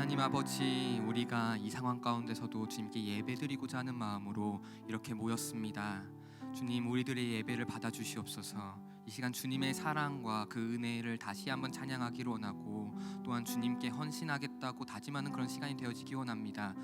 하나님 아버지, 우리가 이 상황 가운데서도 주님께 예배드리고자 하는 마음으로 이렇게 모였습니다. 주님, 우리들의 예배를 받아주시옵소서. 이 시간 주님의 사랑과 그 은혜를 다시 한번 찬양하기를 원하고, 또한 주님께 헌신하겠다고 다짐하는 그런 시간이 되어지기 원합니다.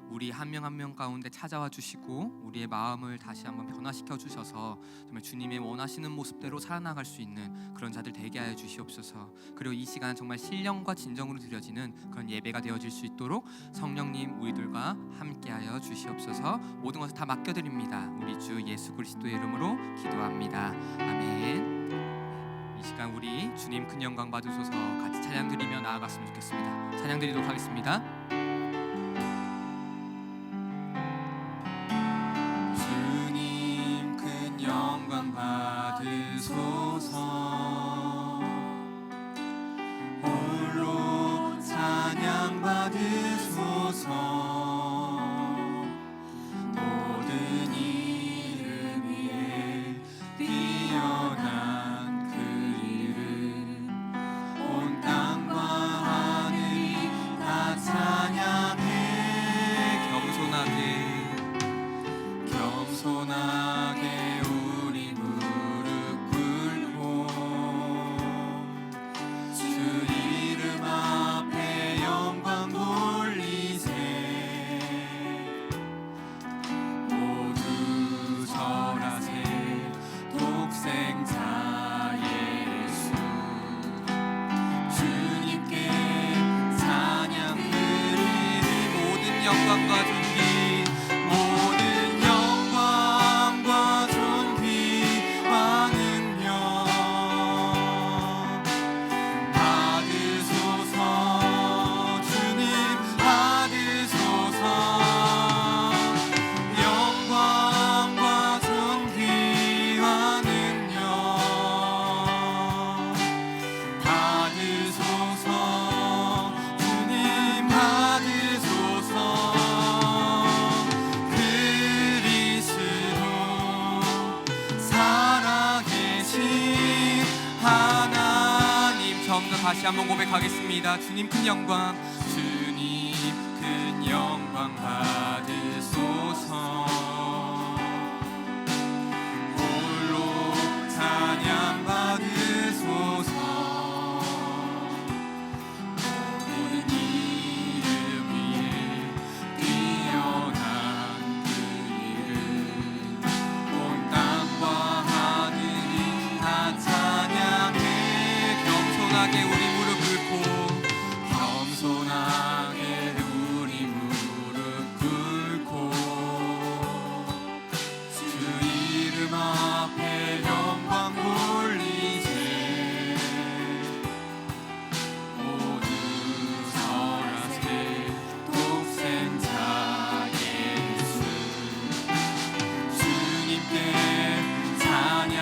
우리 한 명 한 명 가운데 찾아와 주시고 우리의 마음을 다시 한번 변화시켜 주셔서 정말 주님의 원하시는 모습대로 살아나갈 수 있는 그런 자들 되게 하여 주시옵소서. 그리고 이 시간 정말 신령과 진정으로 드려지는 그런 예배가 되어질 수 있도록 성령님 우리들과 함께하여 주시옵소서. 모든 것을 다 맡겨드립니다. 우리 주 예수 그리스도의 이름으로 기도합니다. 아멘. 이 시간 우리 주님 큰 영광 받으소서 같이 찬양 드리며 나아갔으면 좋겠습니다. 찬양 드리도록 하겠습니다. 영광 받으소서. 홀로 찬양 받으소서. 모든 이름 위에 뛰어난 그 이름, 온 땅과 하늘이 다 찬양해. 겸손하게 영광과 존귀, 모든 영광과 존귀와는요 받으소서. 주님 받으소서. 영광과 존귀와는요 받으소서. 주님 받으소서. 다시 한번 고백하겠습니다. 주님 큰 영광, 주님 큰 영광 받으소서. 홀로 찬양 받으소서. 모든 이름 위에 뛰어난 그 이름, 온 땅과 하늘이 다 찬양해. 겸손하게 우리 무릎 꿇고, 겸손하게 우리 무릎 꿇고, 주 이름 앞에 영광 돌리세. 모두 설하세 독생자 예수. 주님께 찬양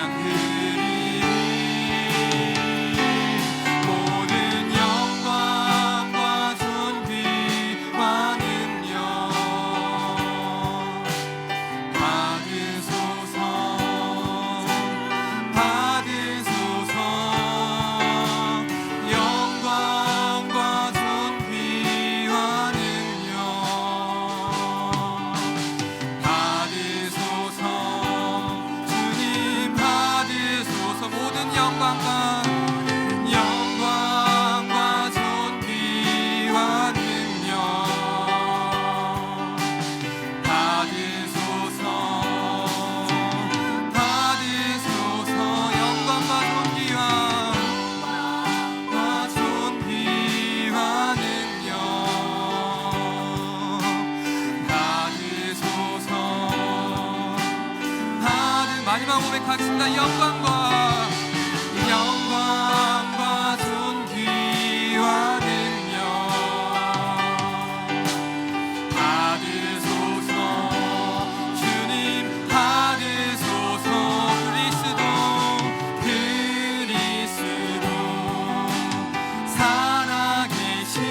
마지막 고백하겠습니다. 영광과 존귀와는요 받으소서. 주님 받으소서. 그리스도 살아계신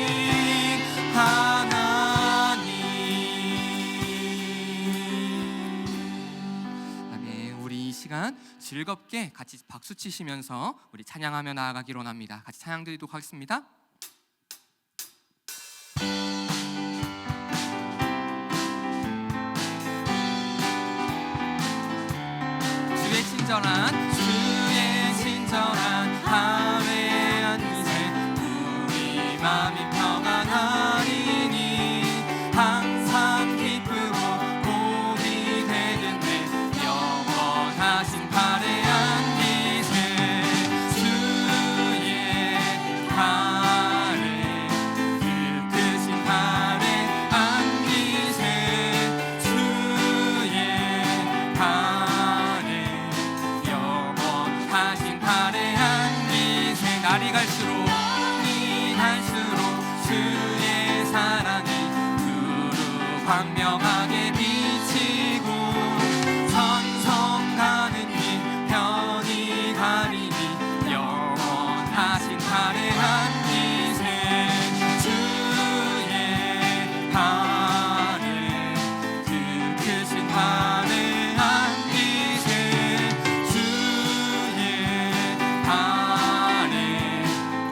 하나님. 우리 이 시간 즐겁게 같이 박수 치시면서 우리 찬양하며 나아가기로 합니다. 같이 찬양 드리도록 하겠습니다. 광명하게 비치고 천성가는 길 편히 가리니 영원하신 발에 안기세 주의 발에 그 크신 발에 안기세 주의 발에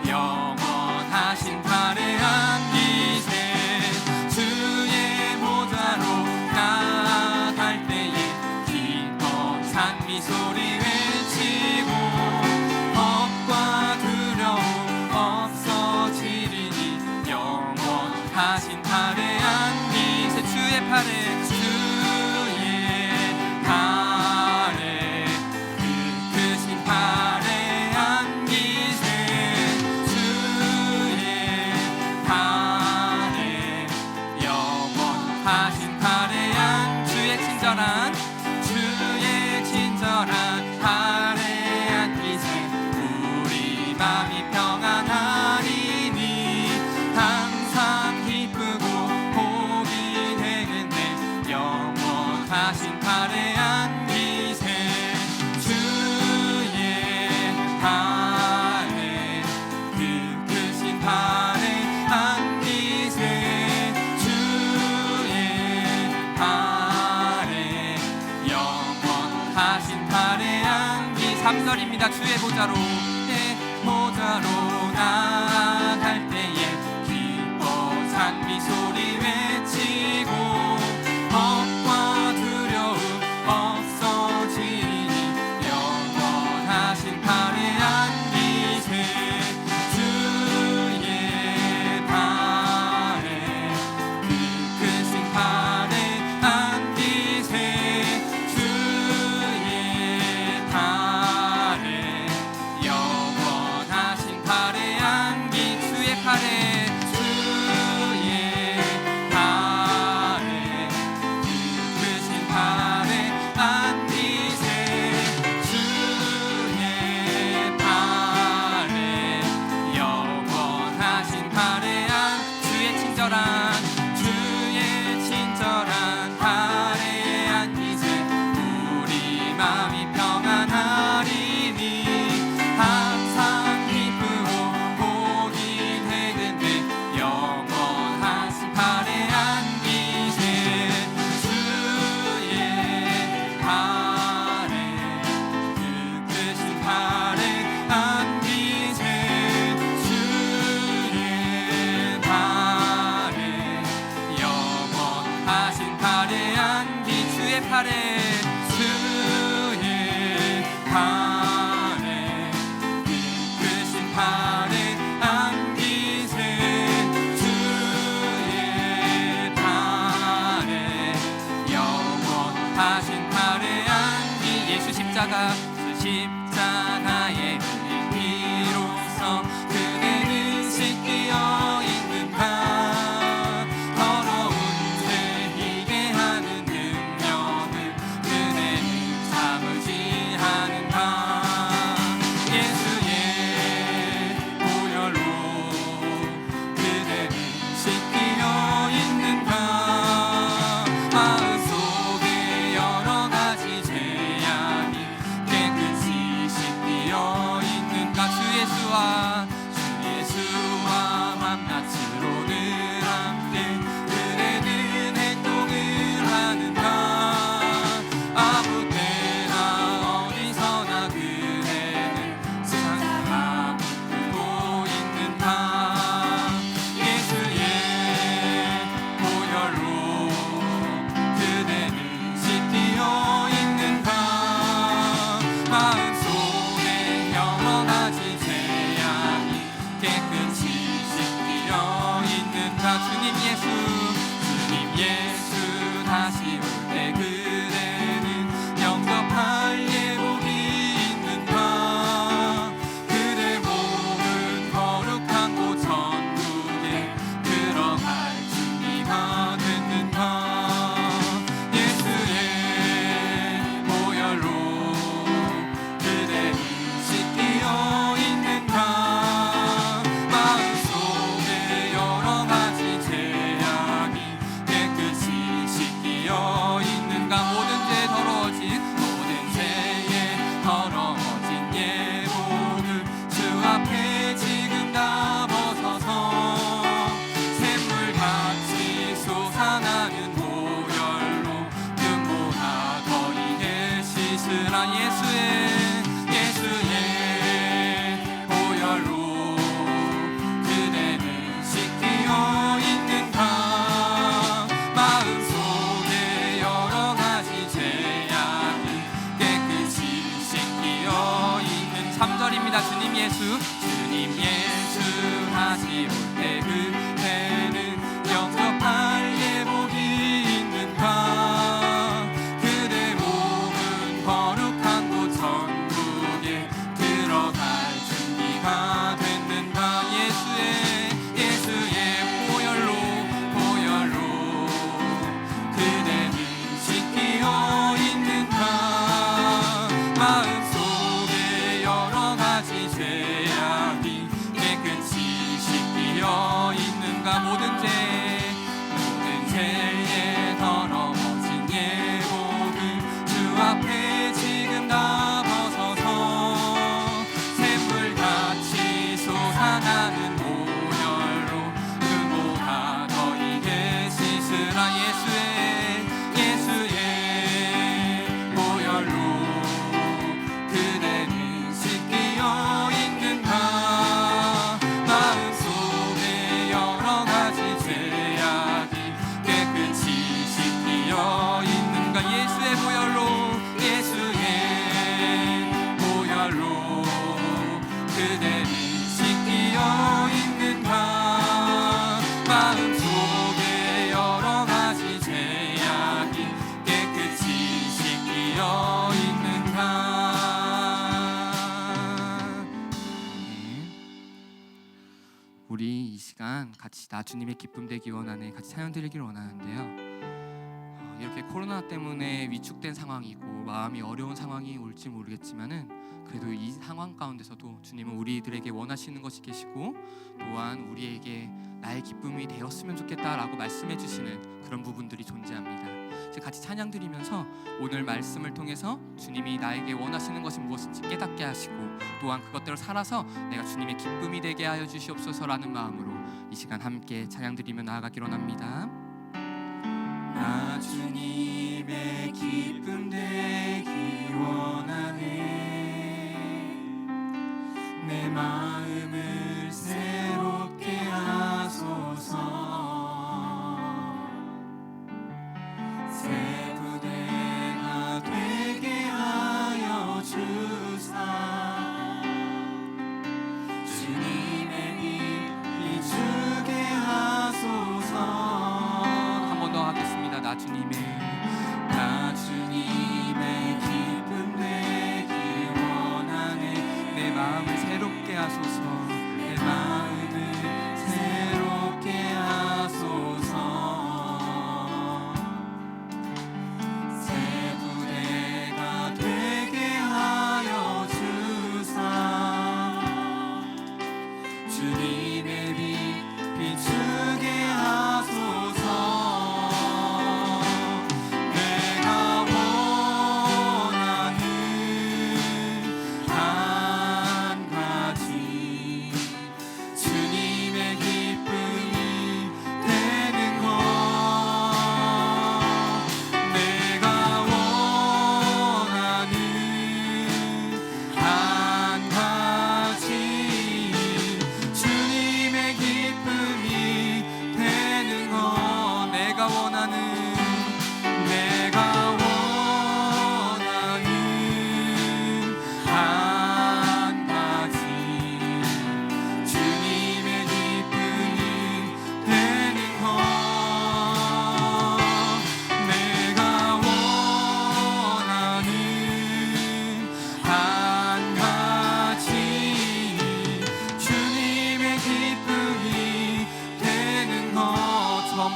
영원하신 발에 안기세 주의 보좌로 나아갈 때에 기뻐 찬미 소리 외치고 겁과 두려움 없어지리니 영원하신 발에 안기세 주의 발에 그 크신 발에 안기세 주의 발에 영원하신 발에 주의 친절한 발에 안기세 우리 마음이 평안하리니 항상 기쁘고 복이 되겠네 영원하신 발에 안기세 주의 발에 그 크신 발에 안기세 주의 발에 영원하신 발에 안기 3절입니다. 주의 보좌로 나아갈 때에 기뻐 찬미 소리 외치고 겁과 두려움 없어지니 영원하신 발에 안기세 주의 발에 그 크신 발에 안기세 주의 발에 영원하신 발에 안기 주의 발에 그 크신 발에 안기세 주의 발에 영원하신 발에 주의 친절한 발에 안기세 우리 마음이 평안하리니 항상 기쁘고 복이 되겠네 영원하신 발에 안기세 주의 발에 그 크신 발에 안기세 주의 발에 영원하신 발에 안기 주의 발에 그 크신 발에 안기세 주의 발에 영원하신 발에 안기 예수 십자가의 피로써 그대는 씻기어 있는가 더러운 죄 희게 하는 능력을 그대는 참으지 않은가 예수의 보혈로 그대는 씻기어 있는가 마음속에 여러 가지 죄악이 깨끗이 씻기어 있는가 주 예수와 밤낮으로는 함께 그대는 행동을 하는가 아무 때나 어디서나 그대는 세상을 아무고 있는가 예수의 보혈로 그대는 씻기어 있는가 마음속에 여러 가지 죄악이 깨끗이 씻기어 있는가 주님 예수 다시 올 때 그대는 영접할 예복이 있는가 그대 몸은 거룩한 곳 천국에 들어갈 준비가 됐는가 예수의 보혈로 그대는 씻기어 있는가 마음속에 여러 가지 죄악이 깨끗이 모든 죄에 더러워진 예고들 주 앞에 지금 다 벗어서 샘물같이 솟아나는 보혈로 그보다 더 이게 씻으라. 예수의 보혈로 그대는 씻기어 있는가. 마음속에 여러 가지 죄악이 깨끗이 씻기어 있는가. 예수의 보혈로 그대는 씻기어 있는가. 마음속에 여러 가지 죄악이 깨끗이 씻기어 있는가. 우리 이 시간 같이 나 주님의 기쁨 되기 원하네 같이 찬양 드리기를 원하는데요. 이렇게 코로나 때문에 위축된 상황이고 마음이 어려운 상황이 올지 모르겠지만은 그래도 이 상황 가운데서도 주님은 우리들에게 원하시는 것이 계시고 또한 우리에게 나의 기쁨이 되었으면 좋겠다라고 말씀해 주시는 그런 부분들이 존재합니다. 이제 같이 찬양 드리면서 오늘 말씀을 통해서 주님이 나에게 원하시는 것이 무엇인지 깨닫게 하시고 또한 그것대로 살아서 내가 주님의 기쁨이 되게 하여 주시옵소서라는 마음으로 이 시간 함께 찬양 드리며 나아가기로 합니다. 나 주님의 기쁨 되기 원하네. 내 마음을 새롭게 하소서. 새 부대가 되게 하여 주사. 주님의 빛 비추게 하소서. 한 번 더 하겠습니다. 나 주님의 기쁨 되기 원하네. 내 마음을 새롭게 하소서. 내 마음을 새롭게 하소서. 새 부대가 되게 하여 주사. 주님의 빛 비추게 하소서.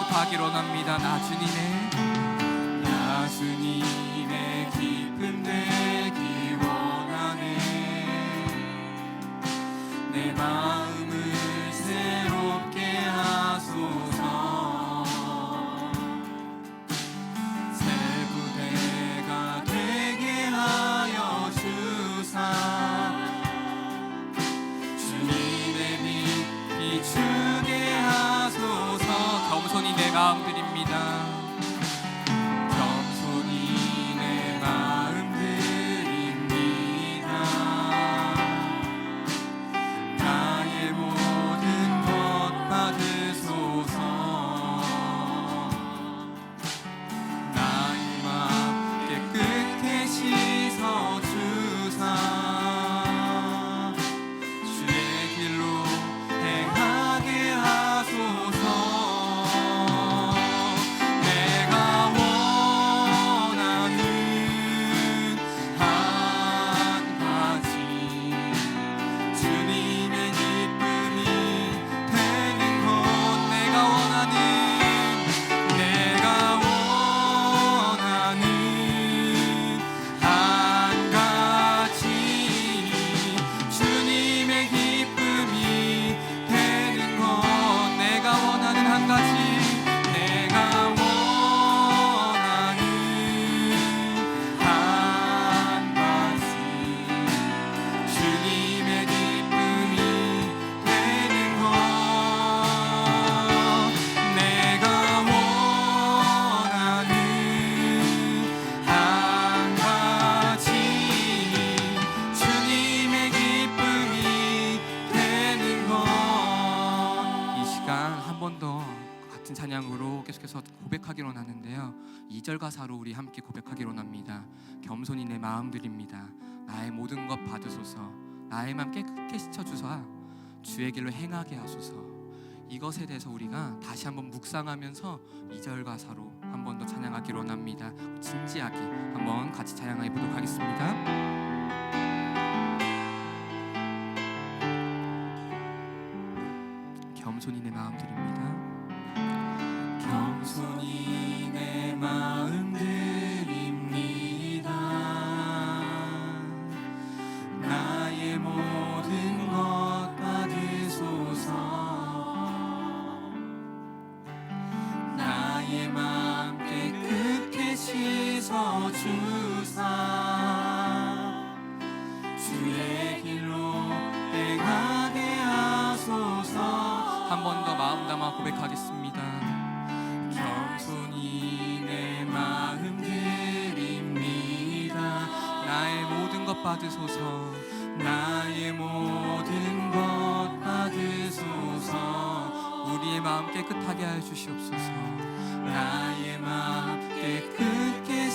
하기로 합니다. 나 주님의 기쁨 되기 원하네. 내 마음을 새롭게 하소서. 새 부대가 되게 하여 주사. 주님의 빛 비추게 하소서. 겸손히 내 마음 드립니다. 겸손히 내 마음 드립니다. 나의 모든 것 받으소서. 나의 마음 깨끗게 씻어 주사. 주의 길로 행하게 하소서. 마음으로 계속해서 고백하기로 나는데요. 2절 가사로 우리 함께 고백하기로 납니다. 겸손히 내 마음 드립니다. 나의 모든 것 받으소서. 나의 맘 깨끗게 씻어주사 주의 길로 행하게 하소서. 이것에 대해서 우리가 다시 한번 묵상하면서 2절 가사로 한 번 더 찬양하기로 납니다. 진지하게 한번 같이 찬양해 보도록 하겠습니다. 겸손히 내 마음 드립니다. 겸손히 내 마음 드립니다. 나의 모든 것 받으소서. 나의 마음 깨끗게 씻어주사 주의 길로 행하게 하소서. 한 번 더 마음 담아 고백하겠습니다. 겸손히 내 마음 드립니다. 나의 모든 것 받으소서. 나의 모든 것 받으소서. 우리의 마음 깨끗하게 하여 주시옵소서. 나의 마음 깨끗게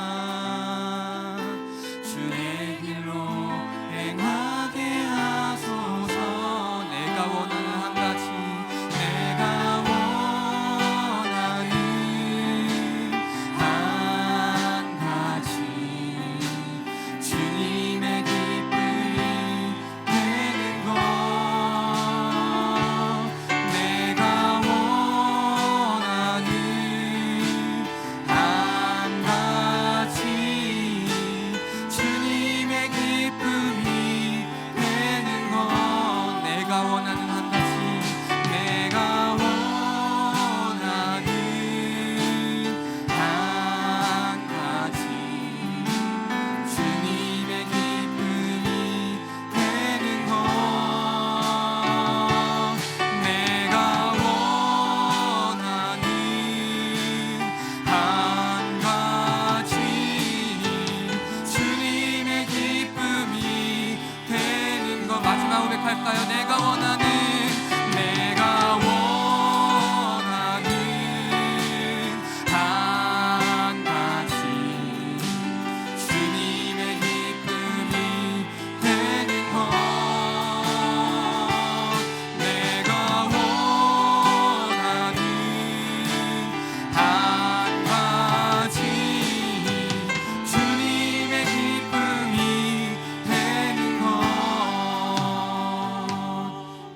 씻어주사 주의 길로 행하게 하소서. 내가 원하는 한 가지, 내가 원하는 한 가지, 주님의 기쁨이 되는 것. 내가 원하는 한 가지, 주님의 기쁨이 되는 것. 내가 원하는 한 가지, 내가 원하는 한 가지, 주님의 기쁨이 되는 것. 내가 원하는 한 가지, 주님의 기쁨이 되는 것. 마지막 고백할까요? 내가 원하는 한 가지, 주님의 기쁨이 되는 것. 내가 원하는 한 가지, 주님의 기쁨이 되는 것.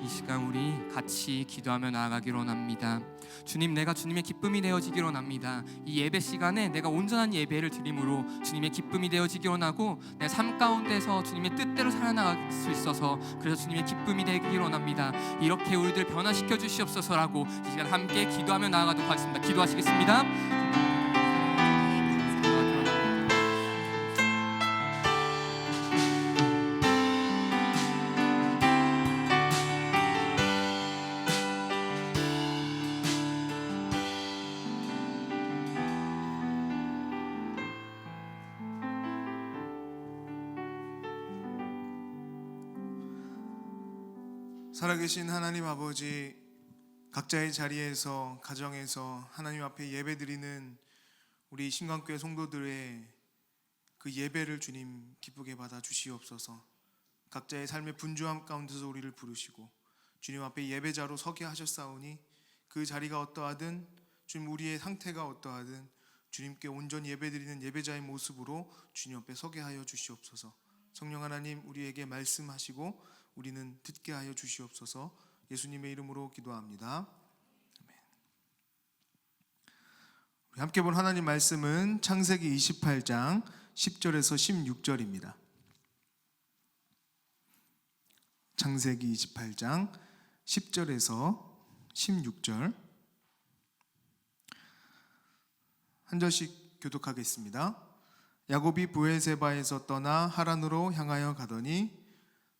이 시간 우리 같이 기도하며 나아가기로 합니다. 주님, 내가 주님의 기쁨이 되어지기로 합니다. 이 예배 시간에 내가 온전한 예배를 드림으로 주님의 기쁨이 되어지기로 하고, 내 삶 가운데서 주님의 뜻대로 살아나갈 수 있어서 그래서 주님의 기쁨이 되기로 합니다. 이렇게 우리들 변화시켜 주시옵소서라고 이 시간 함께 기도하며 나아가도록 하겠습니다. 기도하시겠습니다. 살아계신 하나님 아버지, 각자의 자리에서 가정에서 하나님 앞에 예배드리는 우리 신광교회 성도들의 그 예배를 주님 기쁘게 받아 주시옵소서. 각자의 삶의 분주함 가운데서 우리를 부르시고 주님 앞에 예배자로 서게 하셨사오니 그 자리가 어떠하든 주님 우리의 상태가 어떠하든 주님께 온전히 예배드리는 예배자의 모습으로 주님 앞에 서게 하여 주시옵소서. 성령 하나님, 우리에게 말씀하시고 우리는 듣게 하여 주시옵소서. 예수님의 이름으로 기도합니다. 아멘. 우리 함께 본 하나님 말씀은 창세기 28장 10절에서 16절입니다. 창세기 28장 10절에서 16절 한 절씩 교독하겠습니다. 야곱이 브에세바에서 떠나 하란으로 향하여 가더니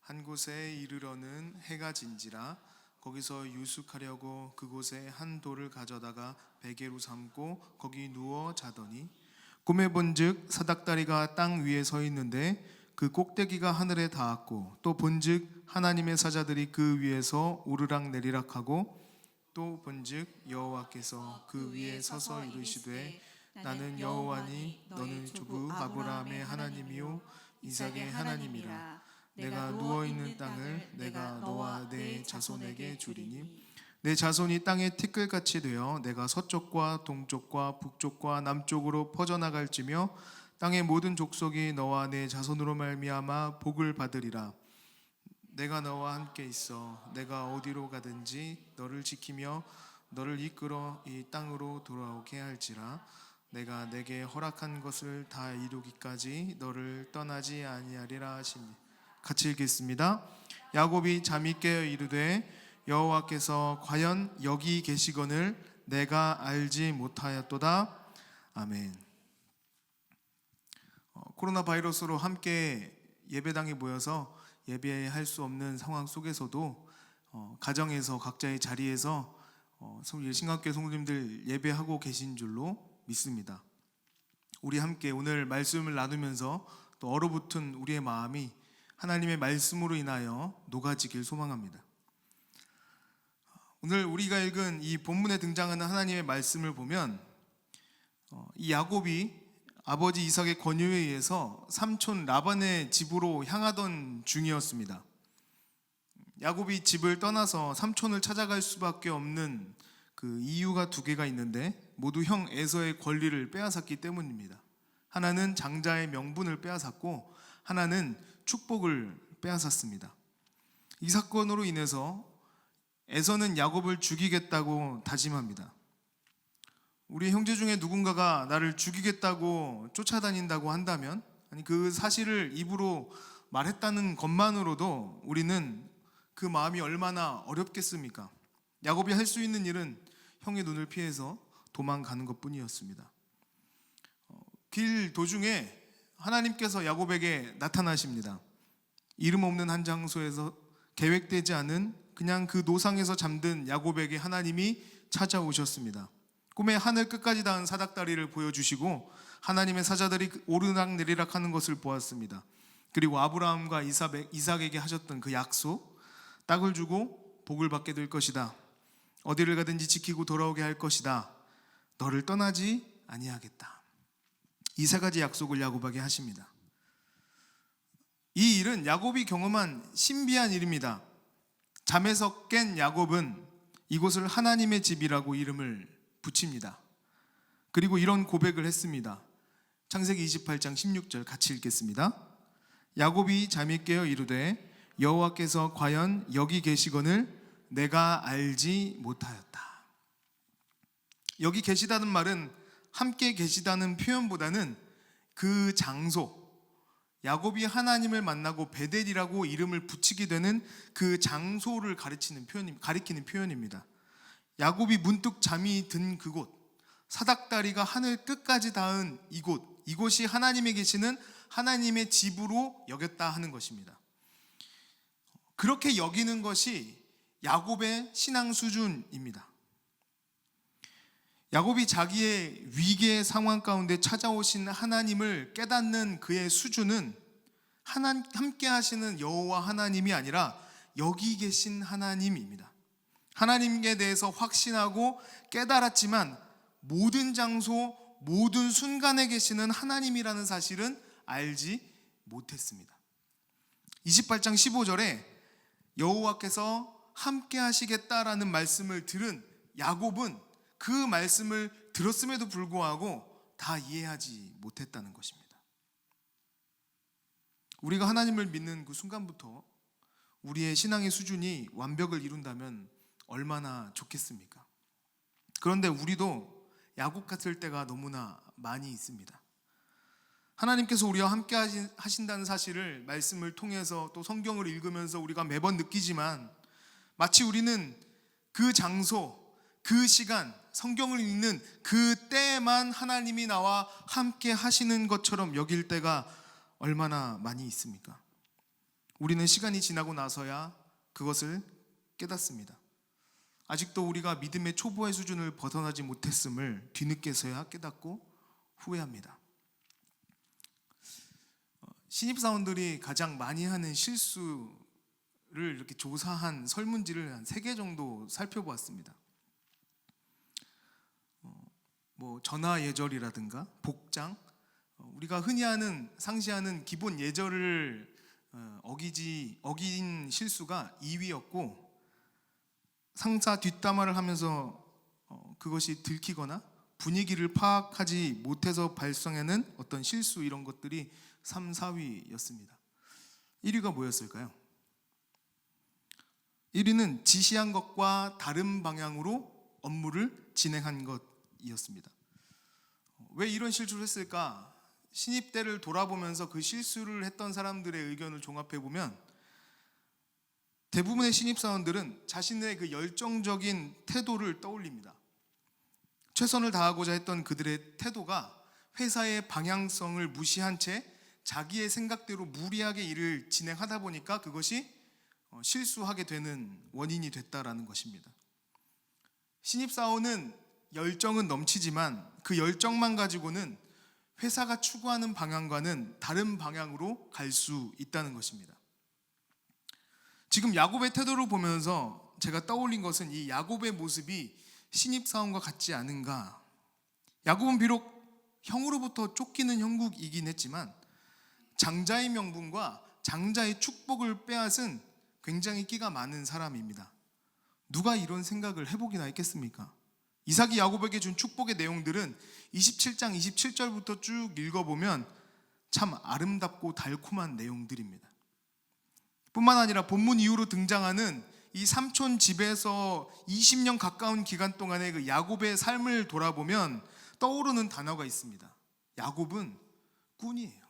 한 곳에 이르러는 해가 진지라 거기서 유숙하려고 그곳에 한 돌을 가져다가 베개로 삼고 거기 누워 자더니 꿈에 본즉 사닥다리가 땅 위에 서 있는데 그 꼭대기가 하늘에 닿았고 또 본즉 하나님의 사자들이 그 위에서 오르락 내리락하고 또 본즉 여호와께서 그 위에 서서 이르시되 나는 여호와니 너는 조부 아브라함의 하나님이요 이삭의 하나님이라. 내가 누워 있는 땅을 내가 너와 내 자손에게 주리니 내 자손이 땅의 티끌같이 되어 내가 서쪽과 동쪽과 북쪽과 남쪽으로 퍼져나갈지며 땅의 모든 족속이 너와 내 자손으로 말미암아 복을 받으리라. 내가 너와 함께 있어 내가 어디로 가든지 너를 지키며 너를 이끌어 이 땅으로 돌아오게 할지라. 내가 내게 허락한 것을 다 이루기까지 너를 떠나지 아니하리라 하시니. 같이 읽겠습니다. 야곱이 잠이 깨어 이르되 여호와께서 과연 여기 계시거늘 내가 알지 못하였도다. 아멘. 코로나 바이러스로 함께 예배당에 모여서 예배할 수 없는 상황 속에서도 가정에서 각자의 자리에서 신강교회 성도님들 예배하고 계신 줄로 믿습니다. 우리 함께 오늘 말씀을 나누면서 또 얼어붙은 우리의 마음이 하나님의 말씀으로 인하여 녹아지길 소망합니다. 오늘 우리가 읽은 이 본문에 등장하는 하나님의 말씀을 보면 이 야곱이 아버지 이삭의 권유에 의해서 삼촌 라반의 집으로 향하던 중이었습니다. 야곱이 집을 떠나서 삼촌을 찾아갈 수밖에 없는 그 이유가 두 개가 있는데 모두 형 에서의 권리를 빼앗았기 때문입니다. 하나는 장자의 명분을 빼앗았고 하나는 축복을 빼앗았습니다. 이 사건으로 인해서 에서는 야곱을 죽이겠다고 다짐합니다. 우리 형제 중에 누군가가 나를 죽이겠다고 쫓아다닌다고 한다면, 아니 그 사실을 입으로 말했다는 것만으로도 우리는 그 마음이 얼마나 어렵겠습니까? 야곱이 할 수 있는 일은 형의 눈을 피해서 도망가는 것뿐이었습니다. 길 도중에 하나님께서 야곱에게 나타나십니다. 이름 없는 한 장소에서 계획되지 않은 그냥 그 노상에서 잠든 야곱에게 하나님이 찾아오셨습니다. 꿈에 하늘 끝까지 닿은 사닥다리를 보여주시고 하나님의 사자들이 오르락내리락 하는 것을 보았습니다. 그리고 아브라함과 이삭에게 하셨던 그 약속, 땅을 주고 복을 받게 될 것이다. 어디를 가든지 지키고 돌아오게 할 것이다. 너를 떠나지 아니하겠다. 이 세 가지 약속을 야곱에게 하십니다. 이 일은 야곱이 경험한 신비한 일입니다. 잠에서 깬 야곱은 이곳을 하나님의 집이라고 이름을 붙입니다. 그리고 이런 고백을 했습니다. 창세기 28장 16절 같이 읽겠습니다. 야곱이 잠이 깨어 이르되 여호와께서 과연 여기 계시거늘 내가 알지 못하였다. 여기 계시다는 말은 함께 계시다는 표현보다는 그 장소, 야곱이 하나님을 만나고 베델이라고 이름을 붙이게 되는 그 장소를 가리키는 표현입니다. 야곱이 문득 잠이 든 그곳, 사닥다리가 하늘 끝까지 닿은 이곳이 하나님이 계시는 하나님의 집으로 여겼다 하는 것입니다. 그렇게 여기는 것이 야곱의 신앙 수준입니다. 야곱이 자기의 위기의 상황 가운데 찾아오신 하나님을 깨닫는 그의 수준은 함께 하시는 여호와 하나님이 아니라 여기 계신 하나님입니다. 하나님에 대해서 확신하고 깨달았지만 모든 장소, 모든 순간에 계시는 하나님이라는 사실은 알지 못했습니다. 28장 15절에 여호와께서 함께 하시겠다라는 말씀을 들은 야곱은 그 말씀을 들었음에도 불구하고 다 이해하지 못했다는 것입니다. 우리가 하나님을 믿는 그 순간부터 우리의 신앙의 수준이 완벽을 이룬다면 얼마나 좋겠습니까? 그런데 우리도 야곱 같을 때가 너무나 많이 있습니다. 하나님께서 우리와 함께 하신다는 사실을 말씀을 통해서 또 성경을 읽으면서 우리가 매번 느끼지만 마치 우리는 그 장소, 그 시간, 성경을 읽는 그 때에만 하나님이 나와 함께 하시는 것처럼 여길 때가 얼마나 많이 있습니까? 우리는 시간이 지나고 나서야 그것을 깨닫습니다. 아직도 우리가 믿음의 초보의 수준을 벗어나지 못했음을 뒤늦게서야 깨닫고 후회합니다. 신입사원들이 가장 많이 하는 실수를 이렇게 조사한 설문지를 한 3개 정도 살펴보았습니다. 뭐 전화 예절이라든가 복장, 우리가 흔히 상시하는 기본 예절을 어긴 실수가 2위였고, 상사 뒷담화를 하면서 그것이 들키거나 분위기를 파악하지 못해서 발생하는 어떤 실수, 이런 것들이 3, 4위였습니다. 1위가 뭐였을까요? 1위는 지시한 것과 다른 방향으로 업무를 진행한 것이었습니다. 왜 이런 실수를 했을까? 신입 때를 돌아보면서 그 실수를 했던 사람들의 의견을 종합해 보면 대부분의 신입사원들은 자신의 그 열정적인 태도를 떠올립니다. 최선을 다하고자 했던 그들의 태도가 회사의 방향성을 무시한 채 자기의 생각대로 무리하게 일을 진행하다 보니까 그것이 실수하게 되는 원인이 됐다라는 것입니다. 신입사원은 열정은 넘치지만 그 열정만 가지고는 회사가 추구하는 방향과는 다른 방향으로 갈 수 있다는 것입니다. 지금 야곱의 태도를 보면서 제가 떠올린 것은 이 야곱의 모습이 신입사원과 같지 않은가. 야곱은 비록 형으로부터 쫓기는 형국이긴 했지만 장자의 명분과 장자의 축복을 빼앗은 굉장히 끼가 많은 사람입니다. 누가 이런 생각을 해보기나 했겠습니까? 이삭이 야곱에게 준 축복의 내용들은 27장 27절부터 쭉 읽어보면 참 아름답고 달콤한 내용들입니다. 뿐만 아니라 본문 이후로 등장하는 이 삼촌 집에서 20년 가까운 기간 동안의 그 야곱의 삶을 돌아보면 떠오르는 단어가 있습니다. 야곱은 꾼이에요.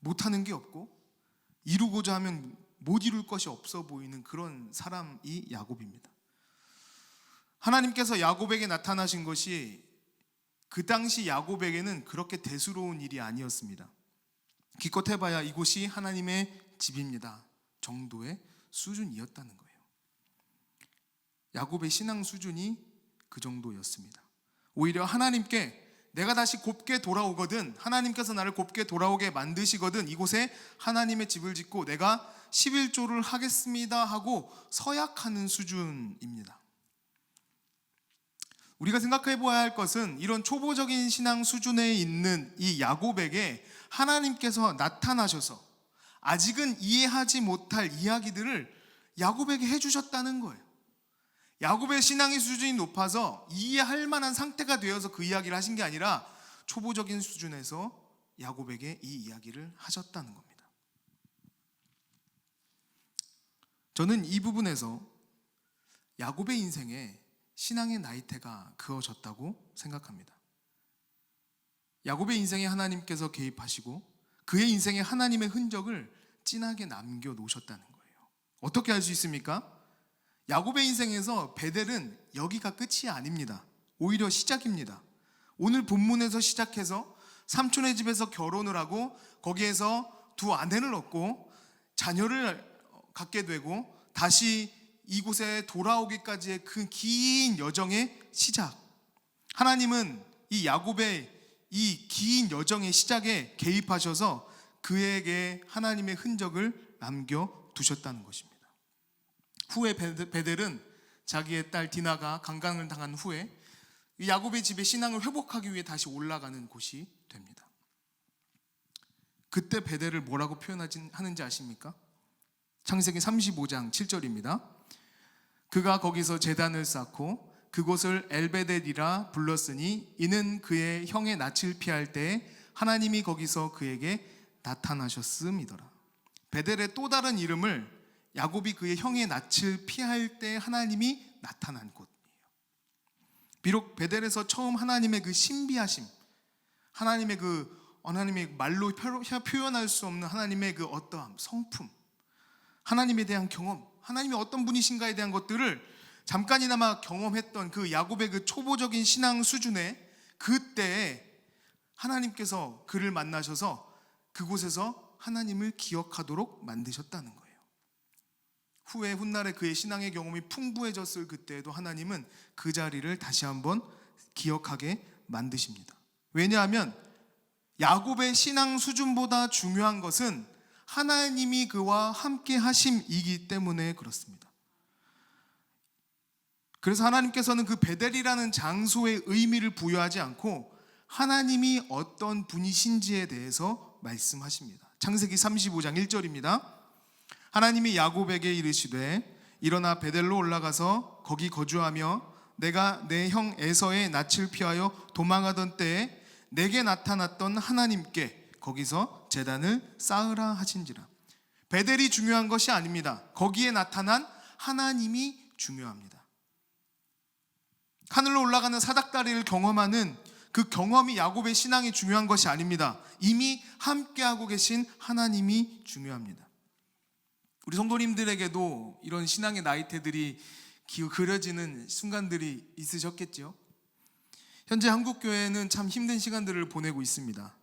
못하는 게 없고 이루고자 하면 못 이룰 것이 없어 보이는 그런 사람이 야곱입니다. 하나님께서 야곱에게 나타나신 것이 그 당시 야곱에게는 그렇게 대수로운 일이 아니었습니다. 기껏 해봐야 이곳이 하나님의 집입니다 정도의 수준이었다는 거예요. 야곱의 신앙 수준이 그 정도였습니다. 오히려 하나님께 내가 다시 곱게 돌아오거든, 하나님께서 나를 곱게 돌아오게 만드시거든 이곳에 하나님의 집을 짓고 내가 11조를 하겠습니다 하고 서약하는 수준입니다. 우리가 생각해 보아야 할 것은 이런 초보적인 신앙 수준에 있는 이 야곱에게 하나님께서 나타나셔서 아직은 이해하지 못할 이야기들을 야곱에게 해주셨다는 거예요. 야곱의 신앙의 수준이 높아서 이해할 만한 상태가 되어서 그 이야기를 하신 게 아니라 초보적인 수준에서 야곱에게 이 이야기를 하셨다는 겁니다. 저는 이 부분에서 야곱의 인생에 신앙의 나이테가 그어졌다고 생각합니다. 야곱의 인생에 하나님께서 개입하시고 그의 인생에 하나님의 흔적을 진하게 남겨놓으셨다는 거예요. 어떻게 알 수 있습니까? 야곱의 인생에서 베델은 여기가 끝이 아닙니다. 오히려 시작입니다. 오늘 본문에서 시작해서 삼촌의 집에서 결혼을 하고 거기에서 두 아내를 얻고 자녀를 갖게 되고 다시 이곳에 돌아오기까지의 그 긴 여정의 시작. 하나님은 이 야곱의 이 긴 여정의 시작에 개입하셔서 그에게 하나님의 흔적을 남겨두셨다는 것입니다. 후에 베델은 자기의 딸 디나가 강간을 당한 후에 야곱의 집에 신앙을 회복하기 위해 다시 올라가는 곳이 됩니다. 그때 베델을 뭐라고 표현하는지 아십니까? 창세기 35장 7절입니다. 그가 거기서 제단을 쌓고 그곳을 엘베델이라 불렀으니 이는 그의 형의 낯을 피할 때 하나님이 거기서 그에게 나타나셨음이더라. 베델의 또 다른 이름을 야곱이 그의 형의 낯을 피할 때 하나님이 나타난 곳이에요. 비록 베델에서 처음 하나님의 그 신비하심, 하나님의 말로 표현할 수 없는 하나님의 그 어떠함, 성품, 하나님에 대한 경험, 하나님이 어떤 분이신가에 대한 것들을 잠깐이나마 경험했던 그 야곱의 그 초보적인 신앙 수준에 그때에 하나님께서 그를 만나셔서 그곳에서 하나님을 기억하도록 만드셨다는 거예요. 후에 훗날에 그의 신앙의 경험이 풍부해졌을 그때에도 하나님은 그 자리를 다시 한번 기억하게 만드십니다. 왜냐하면 야곱의 신앙 수준보다 중요한 것은 하나님이 그와 함께 하심이기 때문에 그렇습니다. 그래서 하나님께서는 그 베델이라는 장소의 의미를 부여하지 않고 하나님이 어떤 분이신지에 대해서 말씀하십니다. 창세기 35장 1절입니다. 하나님이 야곱에게 이르시되 일어나 베델로 올라가서 거기 거주하며 내가 내 형 에서의 낯을 피하여 도망하던 때에 내게 나타났던 하나님께 거기서 제단을 쌓으라 하신지라. 베델이 중요한 것이 아닙니다. 거기에 나타난 하나님이 중요합니다. 하늘로 올라가는 사닥다리를 경험하는 그 경험이 야곱의 신앙이 중요한 것이 아닙니다. 이미 함께하고 계신 하나님이 중요합니다. 우리 성도님들에게도 이런 신앙의 나이테들이 그려지는 순간들이 있으셨겠죠. 현재 한국교회는 참 힘든 시간들을 보내고 있습니다.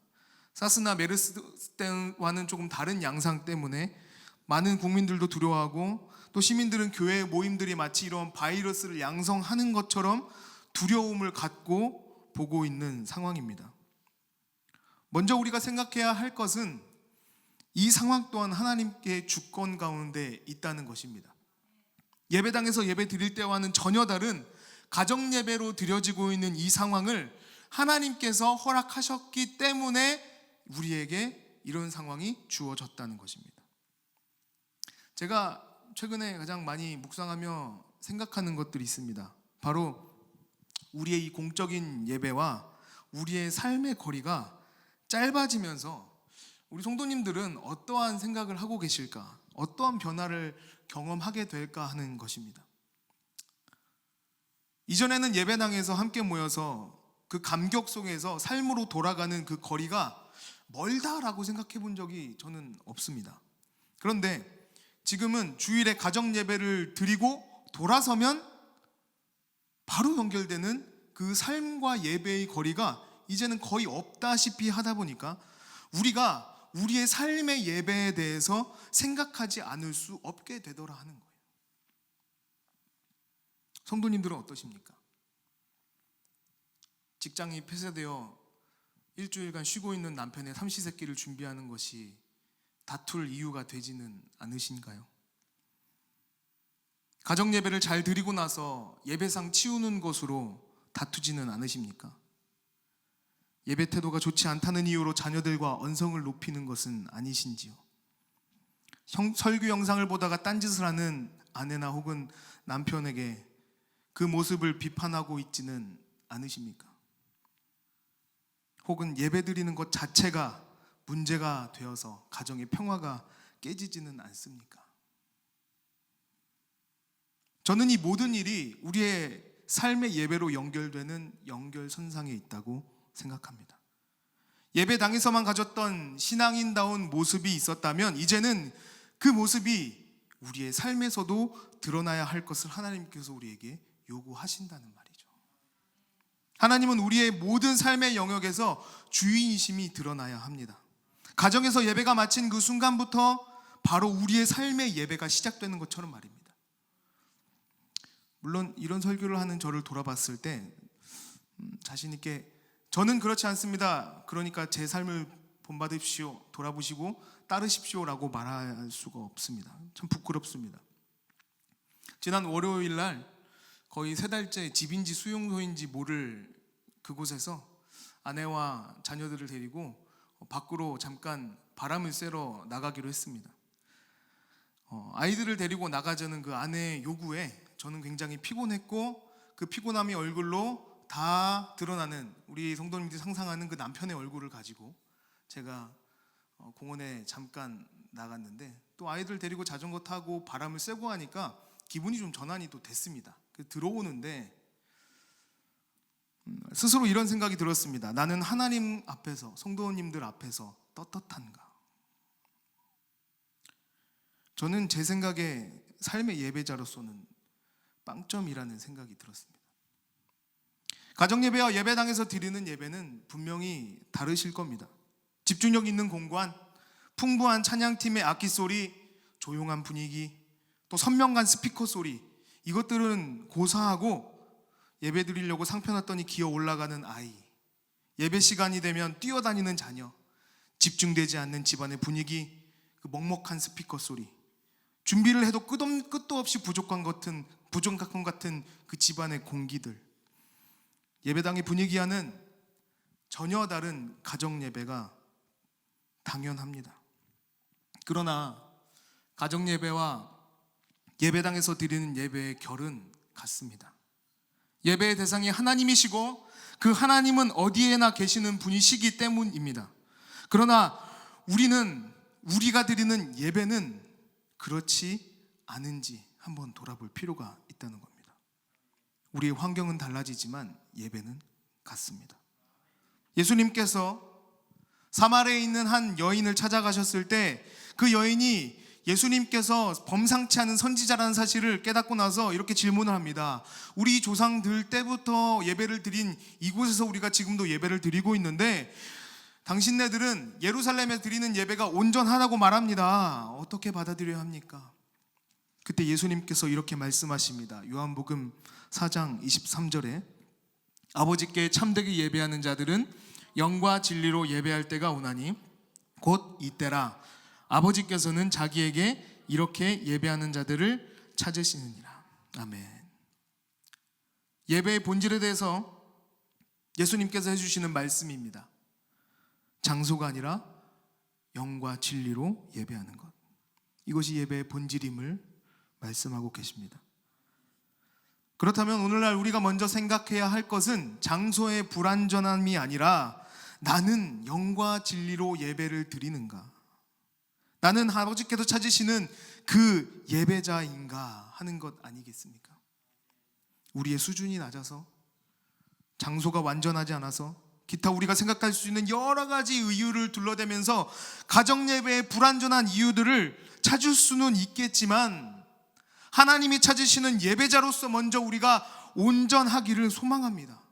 사스나 메르스 때와는 조금 다른 양상 때문에 많은 국민들도 두려워하고 또 시민들은 교회 모임들이 마치 이런 바이러스를 양성하는 것처럼 두려움을 갖고 보고 있는 상황입니다. 먼저 우리가 생각해야 할 것은 이 상황 또한 하나님께 주권 가운데 있다는 것입니다. 예배당에서 예배 드릴 때와는 전혀 다른 가정 예배로 드려지고 있는 이 상황을 하나님께서 허락하셨기 때문에 우리에게 이런 상황이 주어졌다는 것입니다. 제가 최근에 가장 많이 묵상하며 생각하는 것들이 있습니다. 바로 우리의 이 공적인 예배와 우리의 삶의 거리가 짧아지면서 우리 성도님들은 어떠한 생각을 하고 계실까? 어떠한 변화를 경험하게 될까 하는 것입니다. 이전에는 예배당에서 함께 모여서 그 감격 속에서 삶으로 돌아가는 그 거리가 멀다라고 생각해 본 적이 저는 없습니다. 그런데 지금은 주일에 가정 예배를 드리고 돌아서면 바로 연결되는 그 삶과 예배의 거리가 이제는 거의 없다시피 하다 보니까 우리가 우리의 삶의 예배에 대해서 생각하지 않을 수 없게 되더라 하는 거예요. 성도님들은 어떠십니까? 직장이 폐쇄되어 일주일간 쉬고 있는 남편의 삼시세끼를 준비하는 것이 다툴 이유가 되지는 않으신가요? 가정 예배를 잘 드리고 나서 예배상 치우는 것으로 다투지는 않으십니까? 예배 태도가 좋지 않다는 이유로 자녀들과 언성을 높이는 것은 아니신지요? 설교 영상을 보다가 딴짓을 하는 아내나 혹은 남편에게 그 모습을 비판하고 있지는 않으십니까? 혹은 예배 드리는 것 자체가 문제가 되어서 가정의 평화가 깨지지는 않습니까? 저는 이 모든 일이 우리의 삶의 예배로 연결되는 연결선상에 있다고 생각합니다. 예배당에서만 가졌던 신앙인다운 모습이 있었다면 이제는 그 모습이 우리의 삶에서도 드러나야 할 것을 하나님께서 우리에게 요구하신다는 말이죠. 하나님은 우리의 모든 삶의 영역에서 주인이심이 드러나야 합니다. 가정에서 예배가 마친 그 순간부터 바로 우리의 삶의 예배가 시작되는 것처럼 말입니다. 물론 이런 설교를 하는 저를 돌아봤을 때 자신 있게 저는 그렇지 않습니다. 그러니까 제 삶을 본받으십시오. 돌아보시고 따르십시오라고 말할 수가 없습니다. 참 부끄럽습니다. 지난 월요일 날 거의 3달째 집인지 수용소인지 모를 그곳에서 아내와 자녀들을 데리고 밖으로 잠깐 바람을 쐬러 나가기로 했습니다. 아이들을 데리고 나가자는 그 아내의 요구에 저는 굉장히 피곤했고 그 피곤함이 얼굴로 다 드러나는 우리 성도님들이 상상하는 그 남편의 얼굴을 가지고 제가 공원에 잠깐 나갔는데 또 아이들 데리고 자전거 타고 바람을 쐬고 하니까 기분이 좀 전환이 또 됐습니다. 들어오는데 스스로 이런 생각이 들었습니다. 나는 하나님 앞에서 성도님들 앞에서 떳떳한가? 저는 제 생각에 삶의 예배자로서는 빵점이라는 생각이 들었습니다. 가정예배와 예배당에서 드리는 예배는 분명히 다르실 겁니다. 집중력 있는 공간, 풍부한 찬양팀의 악기 소리, 조용한 분위기, 또 선명한 스피커 소리, 이것들은 고사하고 예배 드리려고 상표 놨더니 기어 올라가는 아이, 예배 시간이 되면 뛰어다니는 자녀, 집중되지 않는 집안의 분위기, 그 먹먹한 스피커 소리, 준비를 해도 끝도 없이 부족한 것 같은 부정각권 같은 그 집안의 공기들, 예배당의 분위기와는 전혀 다른 가정 예배가 당연합니다. 그러나 가정 예배와 예배당에서 드리는 예배의 결은 같습니다. 예배의 대상이 하나님이시고 그 하나님은 어디에나 계시는 분이시기 때문입니다. 그러나 우리가 드리는 예배는 그렇지 않은지 한번 돌아볼 필요가 있다는 겁니다. 우리의 환경은 달라지지만 예배는 같습니다. 예수님께서 사마리아에 있는 한 여인을 찾아가셨을 때 그 여인이 예수님께서 범상치 않은 선지자라는 사실을 깨닫고 나서 이렇게 질문을 합니다. 우리 조상들 때부터 예배를 드린 이곳에서 우리가 지금도 예배를 드리고 있는데 당신네들은 예루살렘에 드리는 예배가 온전하다고 말합니다. 어떻게 받아들여야 합니까? 그때 예수님께서 이렇게 말씀하십니다. 요한복음 4장 23절에 아버지께 참되게 예배하는 자들은 영과 진리로 예배할 때가 오나니 곧 이때라. 아버지께서는 자기에게 이렇게 예배하는 자들을 찾으시느니라. 아멘. 예배의 본질에 대해서 예수님께서 해주시는 말씀입니다. 장소가 아니라 영과 진리로 예배하는 것, 이것이 예배의 본질임을 말씀하고 계십니다. 그렇다면 오늘날 우리가 먼저 생각해야 할 것은 장소의 불완전함이 아니라 나는 영과 진리로 예배를 드리는가, 나는 아버지께서 찾으시는 그 예배자인가 하는 것 아니겠습니까? 우리의 수준이 낮아서, 장소가 완전하지 않아서, 기타 우리가 생각할 수 있는 여러 가지 이유를 둘러대면서 가정 예배의 불완전한 이유들을 찾을 수는 있겠지만 하나님이 찾으시는 예배자로서 먼저 우리가 온전하기를 소망합니다.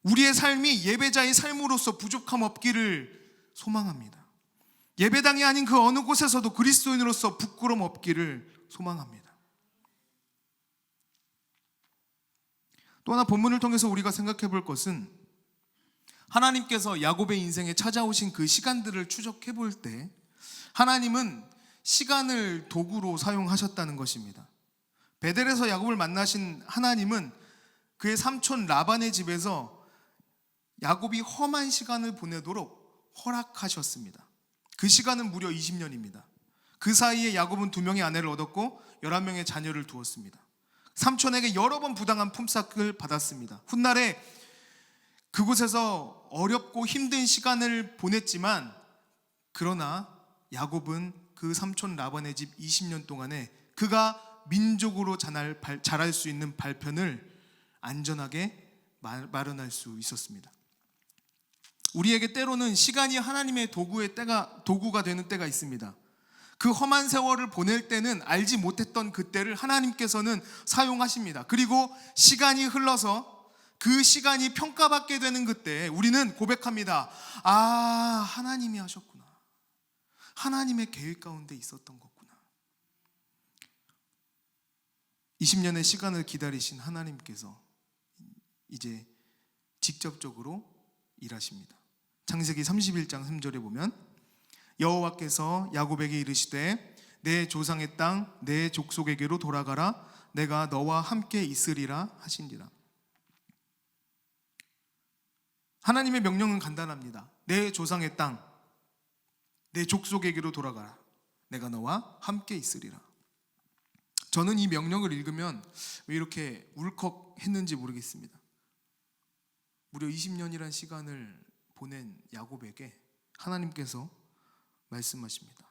우리의 삶이 예배자의 삶으로서 부족함 없기를 소망합니다. 예배당이 아닌 그 어느 곳에서도 그리스도인으로서 부끄럼 없기를 소망합니다. 또 하나 본문을 통해서 우리가 생각해 볼 것은 하나님께서 야곱의 인생에 찾아오신 그 시간들을 추적해 볼 때 하나님은 시간을 도구로 사용하셨다는 것입니다. 베델에서 야곱을 만나신 하나님은 그의 삼촌 라반의 집에서 야곱이 험한 시간을 보내도록 허락하셨습니다. 그 시간은 무려 20년입니다. 그 사이에 야곱은 2명의 아내를 얻었고 11명의 자녀를 두었습니다. 삼촌에게 여러 번 부당한 품삯을 받았습니다. 훗날에 그곳에서 어렵고 힘든 시간을 보냈지만 그러나 야곱은 그 삼촌 라반의 집 20년 동안에 그가 민족으로 자랄 수 있는 발편을 안전하게 마련할 수 있었습니다. 우리에게 때로는 시간이 하나님의 도구가 되는 때가 있습니다. 그 험한 세월을 보낼 때는 알지 못했던 그때를 하나님께서는 사용하십니다. 그리고 시간이 흘러서 그 시간이 평가받게 되는 그때 우리는 고백합니다. 아, 하나님이 하셨구나. 하나님의 계획 가운데 있었던 거구나. 20년의 시간을 기다리신 하나님께서 이제 직접적으로 일하십니다. 창세기 31장 3절에 보면 여호와께서 야곱에게 이르시되 내 조상의 땅 내 족속에게로 돌아가라. 내가 너와 함께 있으리라 하신지라. 하나님의 명령은 간단합니다. 내 조상의 땅 내 족속에게로 돌아가라. 내가 너와 함께 있으리라. 저는 이 명령을 읽으면 왜 이렇게 울컥했는지 모르겠습니다. 무려 20년이란 시간을 보낸 야곱에게 하나님께서 말씀하십니다.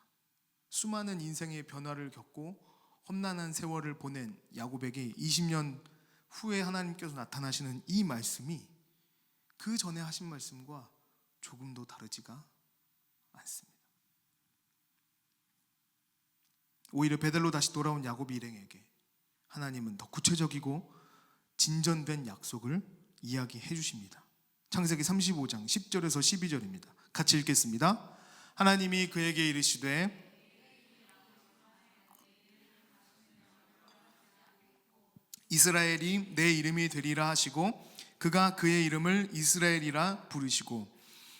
수많은 인생의 변화를 겪고 험난한 세월을 보낸 야곱에게 20년 후에 하나님께서 나타나시는 이 말씀이 그 전에 하신 말씀과 조금도 다르지가 않습니다. 오히려 베델로 다시 돌아온 야곱 일행에게 하나님은 더 구체적이고 진전된 약속을 이야기해 주십니다. 창세기 35장 10절에서 12절입니다. 같이 읽겠습니다. 하나님이 그에게 이르시되 이스라엘이 내 이름이 되리라 하시고 그가 그의 이름을 이스라엘이라 부르시고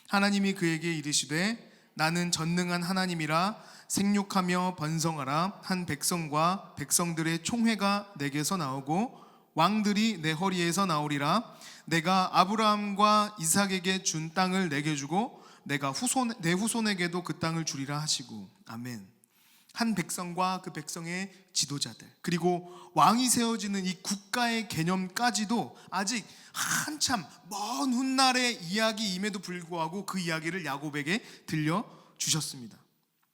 하나님이 그에게 이르시되 나는 전능한 하나님이라 생육하며 번성하라. 한 백성과 백성들의 총회가 내게서 나오고 왕들이 내 허리에서 나오리라. 내가 아브라함과 이삭에게 준 땅을 내게 주고 내가 내 후손에게도 그 땅을 주리라 하시고. 아멘. 한 백성과 그 백성의 지도자들, 그리고 왕이 세워지는 이 국가의 개념까지도 아직 한참 먼 훗날의 이야기임에도 불구하고 그 이야기를 야곱에게 들려주셨습니다.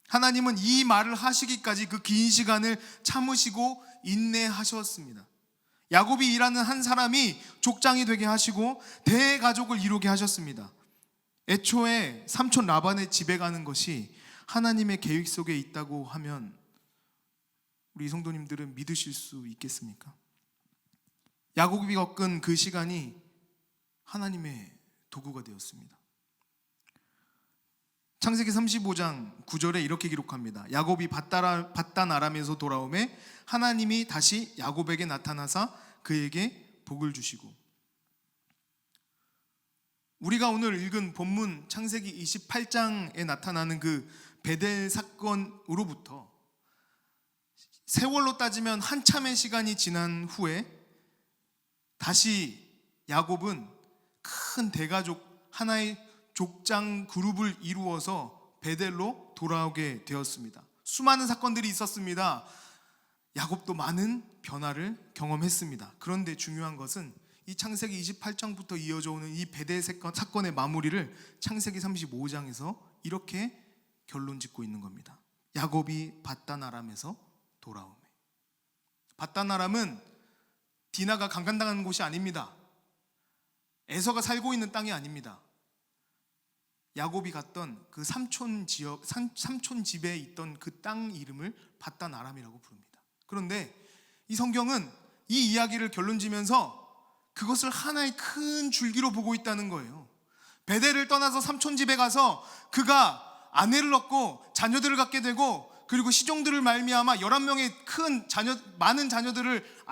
하나님은 이 말을 하시기까지 그 긴 시간을 참으시고 인내하셨습니다. 야곱이 일하는 한 사람이 족장이 되게 하시고 대가족을 이루게 하셨습니다. 애초에 삼촌 라반의 집에 가는 것이 하나님의 계획 속에 있다고 하면 우리 성도님들은 믿으실 수 있겠습니까? 야곱이 겪은 그 시간이 하나님의 도구가 되었습니다. 창세기 35장 9절에 이렇게 기록합니다. 야곱이 밧단 아람에서 돌아오매 하나님이 다시 야곱에게 나타나사 그에게 복을 주시고. 우리가 오늘 읽은 본문 창세기 28장에 나타나는 그 베델 사건으로부터 세월로 따지면 한참의 시간이 지난 후에 다시 야곱은 큰 대가족 하나의 족장 그룹을 이루어서 베델로 돌아오게 되었습니다. 수많은 사건들이 있었습니다. 야곱도 많은 변화를 경험했습니다. 그런데 중요한 것은 이 창세기 28장부터 이어져 오는 이 베델 사건의 마무리를 창세기 35장에서 이렇게 결론 짓고 있는 겁니다. 야곱이 밧단 아람에서 돌아오매. 밧단 아람은 디나가 강간당한 곳이 아닙니다. 에서가 살고 있는 땅이 아닙니다. 야곱이 갔던 그 삼촌 집에 있던 그 땅 이름을 밧단 아람이라고 부릅니다. 그런데 이 성경은 이 이야기를 결론지면서 그것을 하나의 큰 줄기로 보고 있다는 거예요. 베델을 떠나서 삼촌 집에 가서 그가 아내를 얻고 자녀들을 갖게 되고, 그리고 시종들을 말미암아 11명의 많은 자녀들을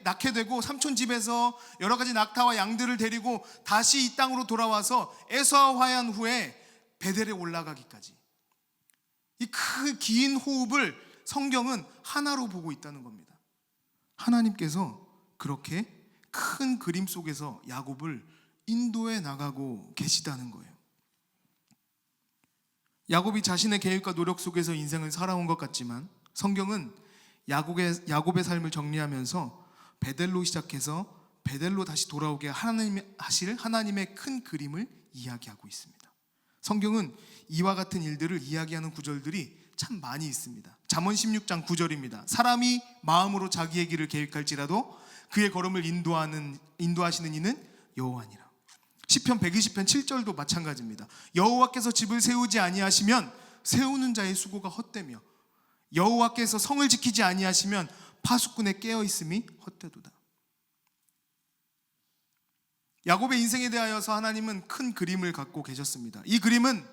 낳게 되고, 삼촌 집에서 여러 가지 낙타와 양들을 데리고 다시 이 땅으로 돌아와서 에서와 화해한 후에 베델에 올라가기까지, 이 그 긴 호흡을 성경은 하나로 보고 있다는 겁니다. 하나님께서 그렇게 큰 그림 속에서 야곱을 인도해 나가고 계시다는 거예요. 야곱이 자신의 계획과 노력 속에서 인생을 살아온 것 같지만 성경은 야곱의 삶을 정리하면서 베델로 시작해서 베델로 다시 돌아오게 하실 하나님의 큰 그림을 이야기하고 있습니다. 성경은 이와 같은 일들을 이야기하는 구절들이 참 많이 있습니다. 잠언 16장 9절입니다. 사람이 마음으로 자기의 길을 계획할지라도 그의 걸음을 인도하시는 이는 여호와니라. 시편 120편 7절도 마찬가지입니다. 여호와께서 집을 세우지 아니하시면 세우는 자의 수고가 헛되며 여호와께서 성을 지키지 아니하시면 파수꾼의 깨어 있음이 헛되도다. 야곱의 인생에 대하여서 하나님은 큰 그림을 갖고 계셨습니다. 이 그림은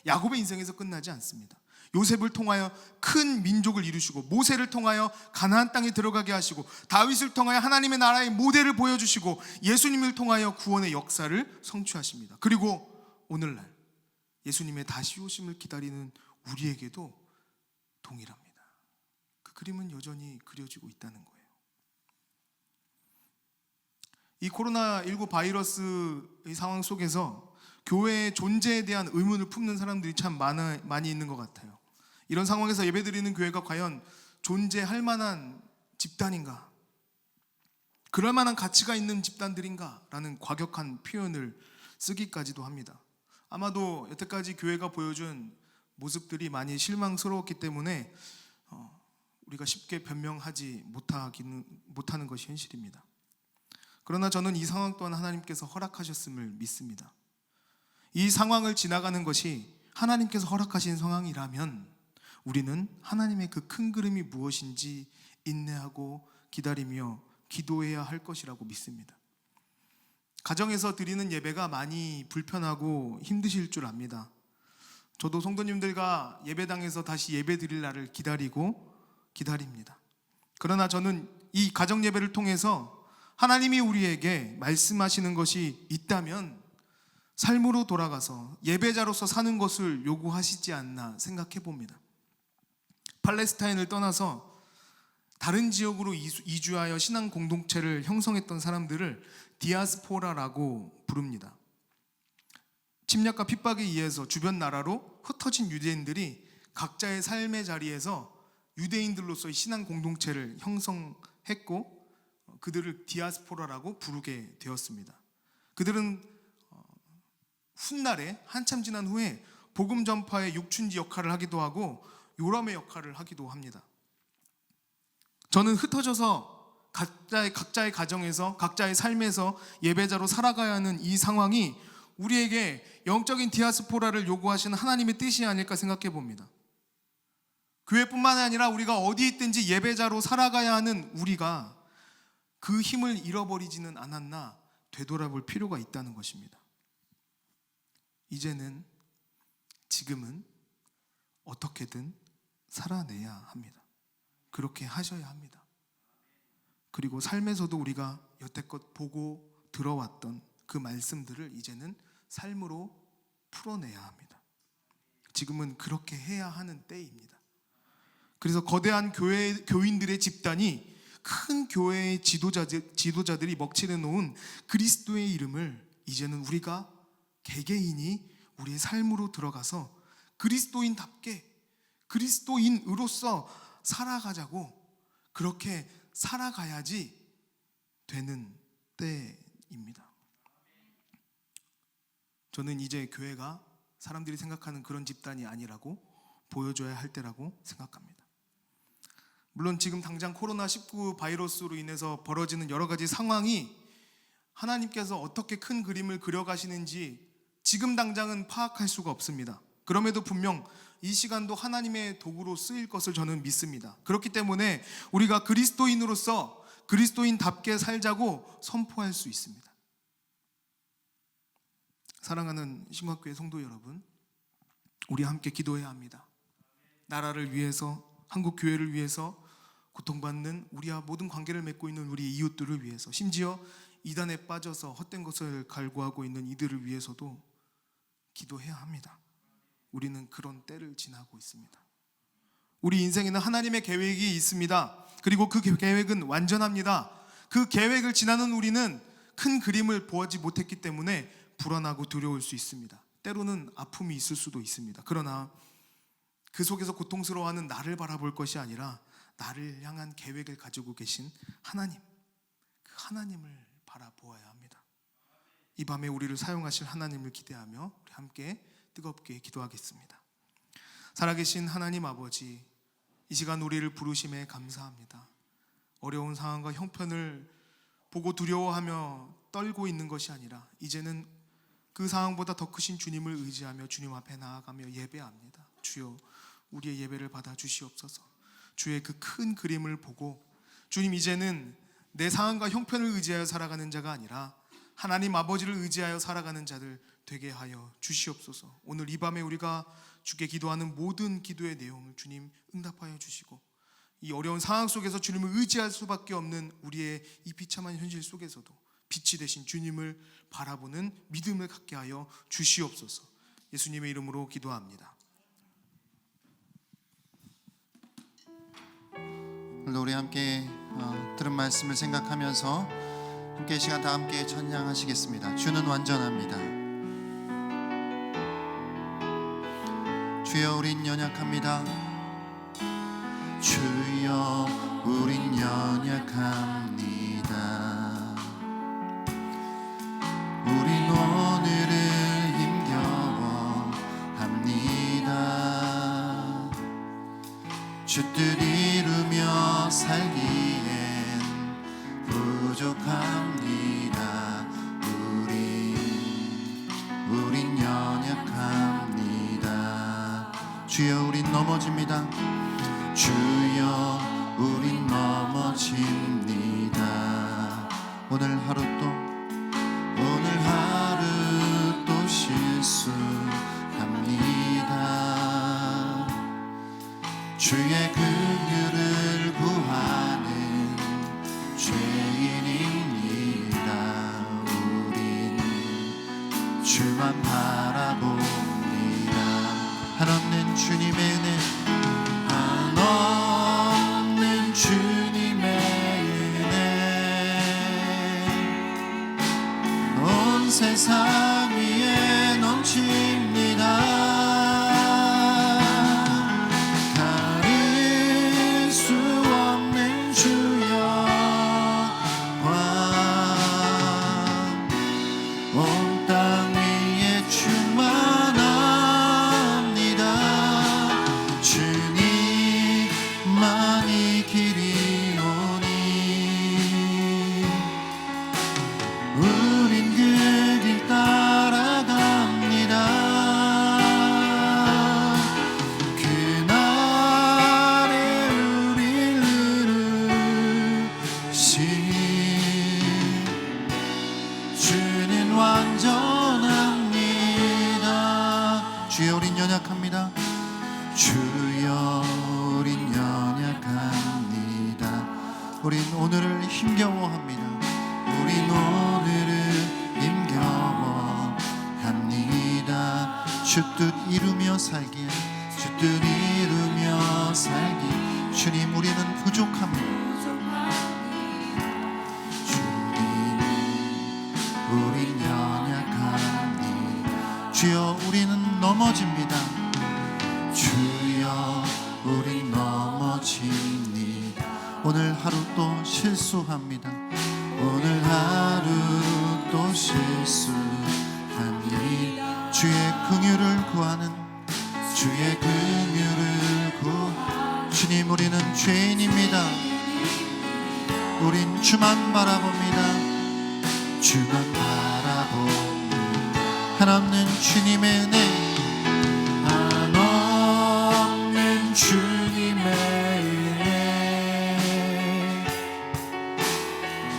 야곱의 인생에서 끝나지 않습니다. 요셉을 통하여 큰 민족을 이루시고, 모세를 통하여 가나안 땅에 들어가게 하시고, 다윗을 통하여 하나님의 나라의 모델을 보여주시고, 예수님을 통하여 구원의 역사를 성취하십니다. 그리고 오늘날 예수님의 다시 오심을 기다리는 우리에게도 동일합니다. 그 그림은 여전히 그려지고 있다는 거예요. 이 코로나19 바이러스의 상황 속에서 교회의 존재에 대한 의문을 품는 사람들이 참 많이 있는 것 같아요. 이런 상황에서 예배드리는 교회가 과연 존재할 만한 집단인가? 그럴 만한 가치가 있는 집단들인가? 라는 과격한 표현을 쓰기까지도 합니다. 아마도 여태까지 교회가 보여준 모습들이 많이 실망스러웠기 때문에 우리가 쉽게 변명하지 못하는 것이 현실입니다. 그러나 저는 이 상황 또한 하나님께서 허락하셨음을 믿습니다. 이 상황을 지나가는 것이 하나님께서 허락하신 상황이라면 우리는 하나님의 그 큰 그림이 무엇인지 인내하고 기다리며 기도해야 할 것이라고 믿습니다. 가정에서 드리는 예배가 많이 불편하고 힘드실 줄 압니다. 저도 성도님들과 예배당에서 다시 예배 드릴 날을 기다립니다. 그러나 저는 이 가정 예배를 통해서 하나님이 우리에게 말씀하시는 것이 있다면 삶으로 돌아가서 예배자로서 사는 것을 요구하시지 않나 생각해 봅니다. 팔레스타인을 떠나서 다른 지역으로 이주하여 신앙 공동체를 형성했던 사람들을 디아스포라라고 부릅니다. 침략과 핍박에 의해서 주변 나라로 흩어진 유대인들이 각자의 삶의 자리에서 유대인들로서의 신앙 공동체를 형성했고 그들을 디아스포라라고 부르게 되었습니다. 그들은 훗날에 한참 지난 후에 복음 전파의 육춘지 역할을 하기도 하고 요람의 역할을 하기도 합니다. 저는 흩어져서 각자의 가정에서 각자의 삶에서 예배자로 살아가야 하는 이 상황이 우리에게 영적인 디아스포라를 요구하시는 하나님의 뜻이 아닐까 생각해 봅니다. 교회뿐만 아니라 우리가 어디 있든지 예배자로 살아가야 하는 우리가 그 힘을 잃어버리지는 않았나 되돌아볼 필요가 있다는 것입니다. 지금은 어떻게든 살아내야 합니다. 그렇게 하셔야 합니다. 그리고 삶에서도 우리가 여태껏 보고 들어왔던 그 말씀들을 이제는 삶으로 풀어내야 합니다. 지금은 그렇게 해야 하는 때입니다. 그래서 거대한 교인들의 집단이 큰 교회의 지도자들이 먹칠해 놓은 그리스도의 이름을 이제는 우리가 개개인이 우리의 삶으로 들어가서 그리스도인답게 그리스도인으로서 살아가자고, 그렇게 살아가야지 되는 때입니다. 저는 이제 교회가 사람들이 생각하는 그런 집단이 아니라고 보여줘야 할 때라고 생각합니다. 물론 지금 당장 코로나19 바이러스로 인해서 벌어지는 여러 가지 상황이 하나님께서 어떻게 큰 그림을 그려가시는지 지금 당장은 파악할 수가 없습니다. 그럼에도 분명 이 시간도 하나님의 도구로 쓰일 것을 저는 믿습니다. 그렇기 때문에 우리가 그리스도인으로서 그리스도인답게 살자고 선포할 수 있습니다. 사랑하는 신광교회 성도 여러분, 우리 함께 기도해야 합니다. 나라를 위해서, 한국 교회를 위해서, 고통받는 우리와 모든 관계를 맺고 있는 우리 이웃들을 위해서, 심지어 이단에 빠져서 헛된 것을 갈구하고 있는 이들을 위해서도 기도해야 합니다. 우리는 그런 때를 지나고 있습니다. 우리 인생에는 하나님의 계획이 있습니다. 그리고 그 계획은 완전합니다. 그 계획을 지나는 우리는 큰 그림을 보지 못했기 때문에 불안하고 두려울 수 있습니다. 때로는 아픔이 있을 수도 있습니다. 그러나 그 속에서 고통스러워하는 나를 바라볼 것이 아니라 나를 향한 계획을 가지고 계신 하나님, 그 하나님을 바라보아야 합니다. 이 밤에 우리를 사용하실 하나님을 기대하며 우리 함께 뜨겁게 기도하겠습니다. 살아계신 하나님 아버지, 이 시간 우리를 부르심에 감사합니다. 어려운 상황과 형편을 보고 두려워하며 떨고 있는 것이 아니라 이제는 그 상황보다 더 크신 주님을 의지하며 주님 앞에 나아가며 예배합니다. 주여, 우리의 예배를 받아 주시옵소서. 주의 그 큰 그림을 보고, 주님, 이제는 내 상황과 형편을 의지하여 살아가는 자가 아니라 하나님 아버지를 의지하여 살아가는 자들 되게 하여 주시옵소서. 오늘 이 밤에 우리가 주께 기도하는 모든 기도의 내용을 주님 응답하여 주시고, 이 어려운 상황 속에서 주님을 의지할 수밖에 없는 우리의 이 비참한 현실 속에서도 빛이 되신 주님을 바라보는 믿음을 갖게 하여 주시옵소서. 예수님의 이름으로 기도합니다. 오늘도 우리 함께 들은 말씀을 생각하면서 함께 이 시간 다 함께 찬양하시겠습니다. 주는 완전합니다. 주여, 우린 연약합니다. 주여, 우린 연약합니다. 우린 오늘을 힘겨워 합니다. 주 뜻 이루며 살기엔 부족합니다. 우린 연약합니다. 주여, 우린 넘어집니다. 주여, 우린 넘어집니다. 오늘 하루 또 실수합니다. 주의 긍휼을 구하는 죄인입니다. 우린 주만 바라봅니다. 한없는 주님의 은혜, 한없는 세상 위에 넘칩니다. 가릴 수 없는 주여 왕, 온 땅 위에 충만합니다. 주님만이 길이오니 우린 그 길 따라갑니다. 그날에 우릴 이루신 주는 완전합니다. 주여 우린 연약합니다. 주여 우린 연약합니다. 우린 오늘을 힘겨워합니다. 우린 오늘을 힘겨워합니다. 주 뜻 이루며 살기, 주 뜻 이루며 살기. 주님 우리는 부족합니다. 주님 우린 연약합니다. 주여 우리는 넘어집니다. 주여 우린 넘어집니다. 오늘 하루 또 실수합니다. 오늘 하루 또 실수합니다. 주의 긍휼을 구하는, 주의 긍휼을 구하는 주님 우리는 죄인입니다. 우린 주만 바라봅니다. 주만 바라봅니다. 한없는 주님의 은혜, 한없는 주님의 은혜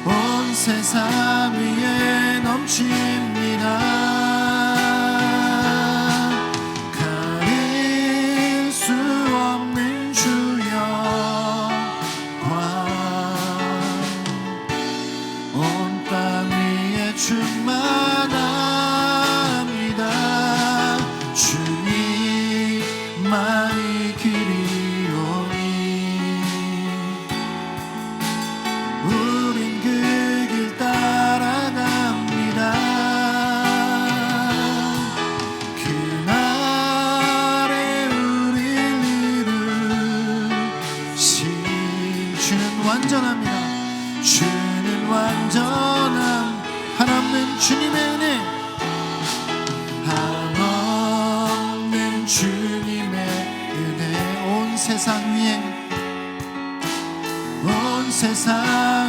온 세상 위에 넘칩니다. 가릴 수 없는 주여 광, 온 땅 위에 충만합니다. 주님만이 길이오니 우린 그 길 따라갑니다. 그날에 우릴 이루신 주는 완전합니다. 주는 완전함, 한없는 주님의 은혜, 한없는 주님의 은혜 온 세상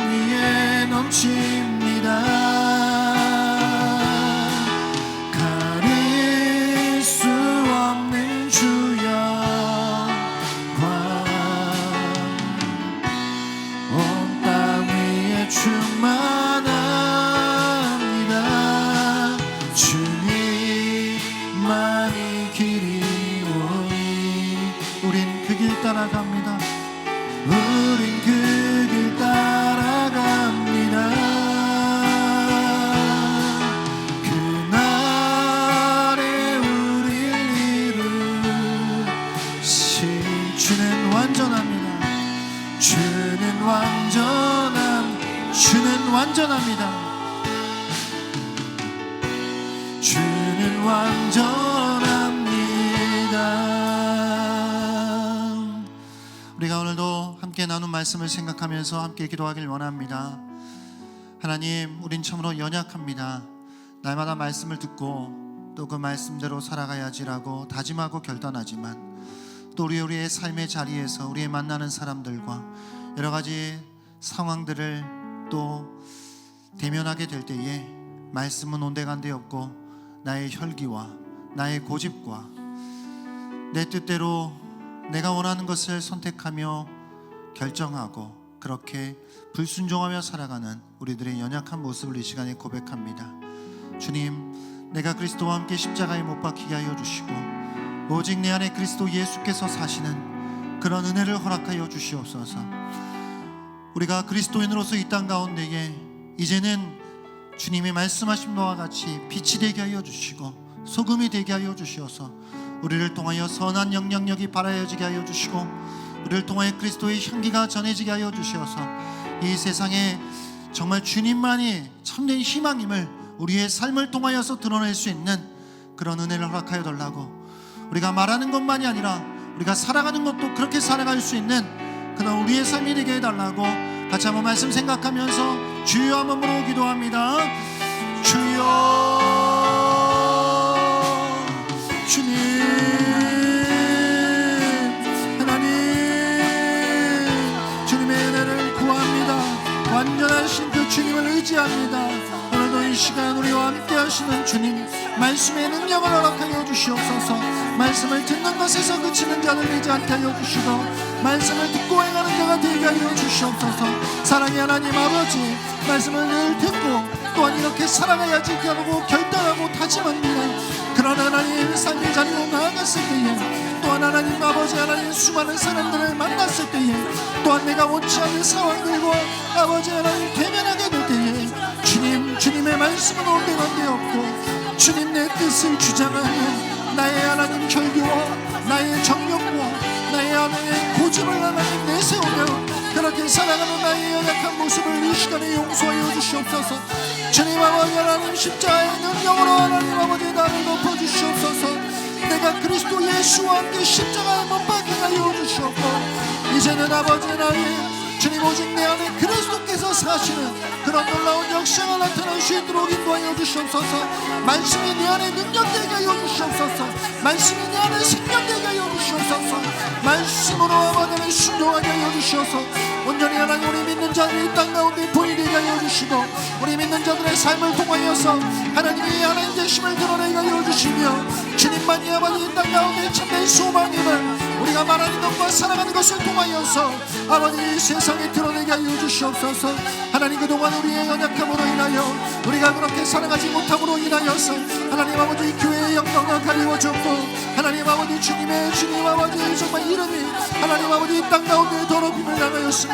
위에 넘칩니다. 가릴 수 없는 주여 광, 온 땅 위에 충만합니다. 주님만이 길이오니 우린 그 길 따라갑니다. 우린 그 길 따라갑니다. 그날에 우릴 이루신 주는 완전합니다. 주는 완전함, 주는 완전합니다. 주는 완전합니다. 우리가 오늘도 함께 나눈 말씀을 생각하면서 함께 기도하길 원합니다. 하나님, 우린 참으로 연약합니다. 날마다 말씀을 듣고 또 그 말씀대로 살아가야지라고 다짐하고 결단하지만 또 우리의 삶의 자리에서 우리의 만나는 사람들과 여러 가지 상황들을 또 대면하게 될 때에 말씀은 온데간데 없고 나의 혈기와 나의 고집과 내 뜻대로 내가 원하는 것을 선택하며 결정하고 그렇게 불순종하며 살아가는 우리들의 연약한 모습을 이 시간에 고백합니다. 주님, 내가 그리스도와 함께 십자가에 못 박히게 하여 주시고 오직 내 안에 그리스도 예수께서 사시는 그런 은혜를 허락하여 주시옵소서. 우리가 그리스도인으로서 이 땅 가운데에 이제는 주님이 말씀하신 바와 같이 빛이 되게 하여 주시고 소금이 되게 하여 주시어서 우리를 통하여 선한 영향력이 발하여지게 하여 주시고 우리를 통하여 그리스도의 향기가 전해지게 하여 주시어서 이 세상에 정말 주님만이 참된 희망임을 우리의 삶을 통하여서 드러낼 수 있는 그런 은혜를 허락하여 달라고, 우리가 말하는 것만이 아니라 우리가 살아가는 것도 그렇게 살아갈 수 있는 그런 우리의 삶이 되게 해달라고 같이 한번 말씀 생각하면서 주여 한 번으로 기도합니다. 주여, 주님, 하나님, 주님의 은혜를 구합니다. 완전하신 그 주님을 의지합니다. 오늘도 이 시간 우리와 함께 하시는 주님, 말씀의 능력을 허락하여 주시옵소서. 말씀을 듣는 것에서 그치는 자를 되지 않게 하여 주시고, 말씀을 듣고 행하는 자가 되게 하여 주시옵소서. 사랑의 하나님 아버지, 말씀을 늘 듣고 또한 이렇게 살아가야지 하고 결단하고 다짐합니다. 그런 하나님 삶의 자리로 나아갔을 때에, 또한 하나님 아버지, 하나님 수많은 사람들을 만났을 때에, 또한 내가 원치 않는 상황들과 아버지 하나님 대면하게 될 때에, 주님, 주님의 말씀은 온데간데 없고 주님 내 뜻을 주장하는 나의 하나님 절규와 나의 정욕과 나의 하나님의 고집을 하나님 내세우며 그렇게 살아가는 나의 연약한 모습을 이 시간에 용서하여 주시옵소서. 주님 아버지, 하나님 십자가의 능력으로 하나님 아버지 나를 덮어주시옵소서. 내가 그리스도 예수와 함께 십자가에 못 박히게 하여 주시옵고, 이제는 아버지 하나님, 주님 오직 내 안에 그리스도께서 사시는 그런 놀라운 역사가 나타날 수 있도록 인도하여 주시옵소서. 말씀이 내 안에 능력되게 하여 주시옵소서. 말씀이 내 안에 생명되게 하여 주시옵소서. 말씀으로 아버지를 순종하게 하여 주시옵소서. 온전히 하나님, 우리 믿는 자들이 이 땅 가운데 본이 되게 하여 주시고, 우리 믿는 자들의 삶을 통하여서 하나님의 하나님 되심을 드러내게 하여 주시며, 주님만이 아버지 이 땅 가운데 참된 소망임을 우리가 말하는 것과 살아가는 것을 통하여서 아버지 세상에 드러내게 하여 주시옵소서. 하나님, 그동안 우리의 연약함으로 인하여 우리가 그렇게 살아가지 못함으로 인하여서 하나님 아버지 교회의 영광을 가리워졌고, 하나님 아버지 주님의 주님 아버지 정말 이름이 하나님 아버지 이 땅 가운데 더럽힘을 당하였습니다.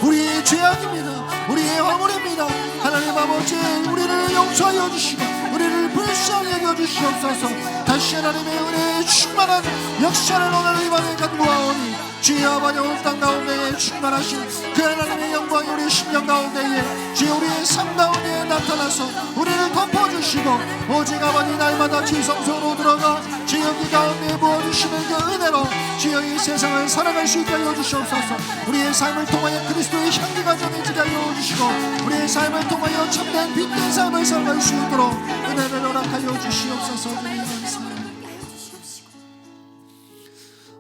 우리의 죄악입니다. 우리의 허물입니다. 하나님 아버지, 우리를 용서하여 주시고 우리를 불쌍히 여겨 주시옵소서. 다시 하나님의 은혜에 충만한 역사를 오늘 이 밤에 간구하오니, 주여 아버지 온 땅 가운데에 충만하신 그 하나님의 영광이 우리 심령 가운데에, 주여 우리의 삶 가운데에 나타나서 우리를 덮어주시고, 오직 아버지 날마다 지성소로 들어가 주여 그 가운데 부어주시는 그 은혜로 주여 이 세상을 살아갈 수 있게 하여 주시옵소서. 우리의 삶을 통하여 그리스도의 향기가 전해지게 하여 주시고, 우리의 삶을 통하여 참된 빛된 삶을 살아갈 수 있도록 은혜를 허락하여 주시옵소서.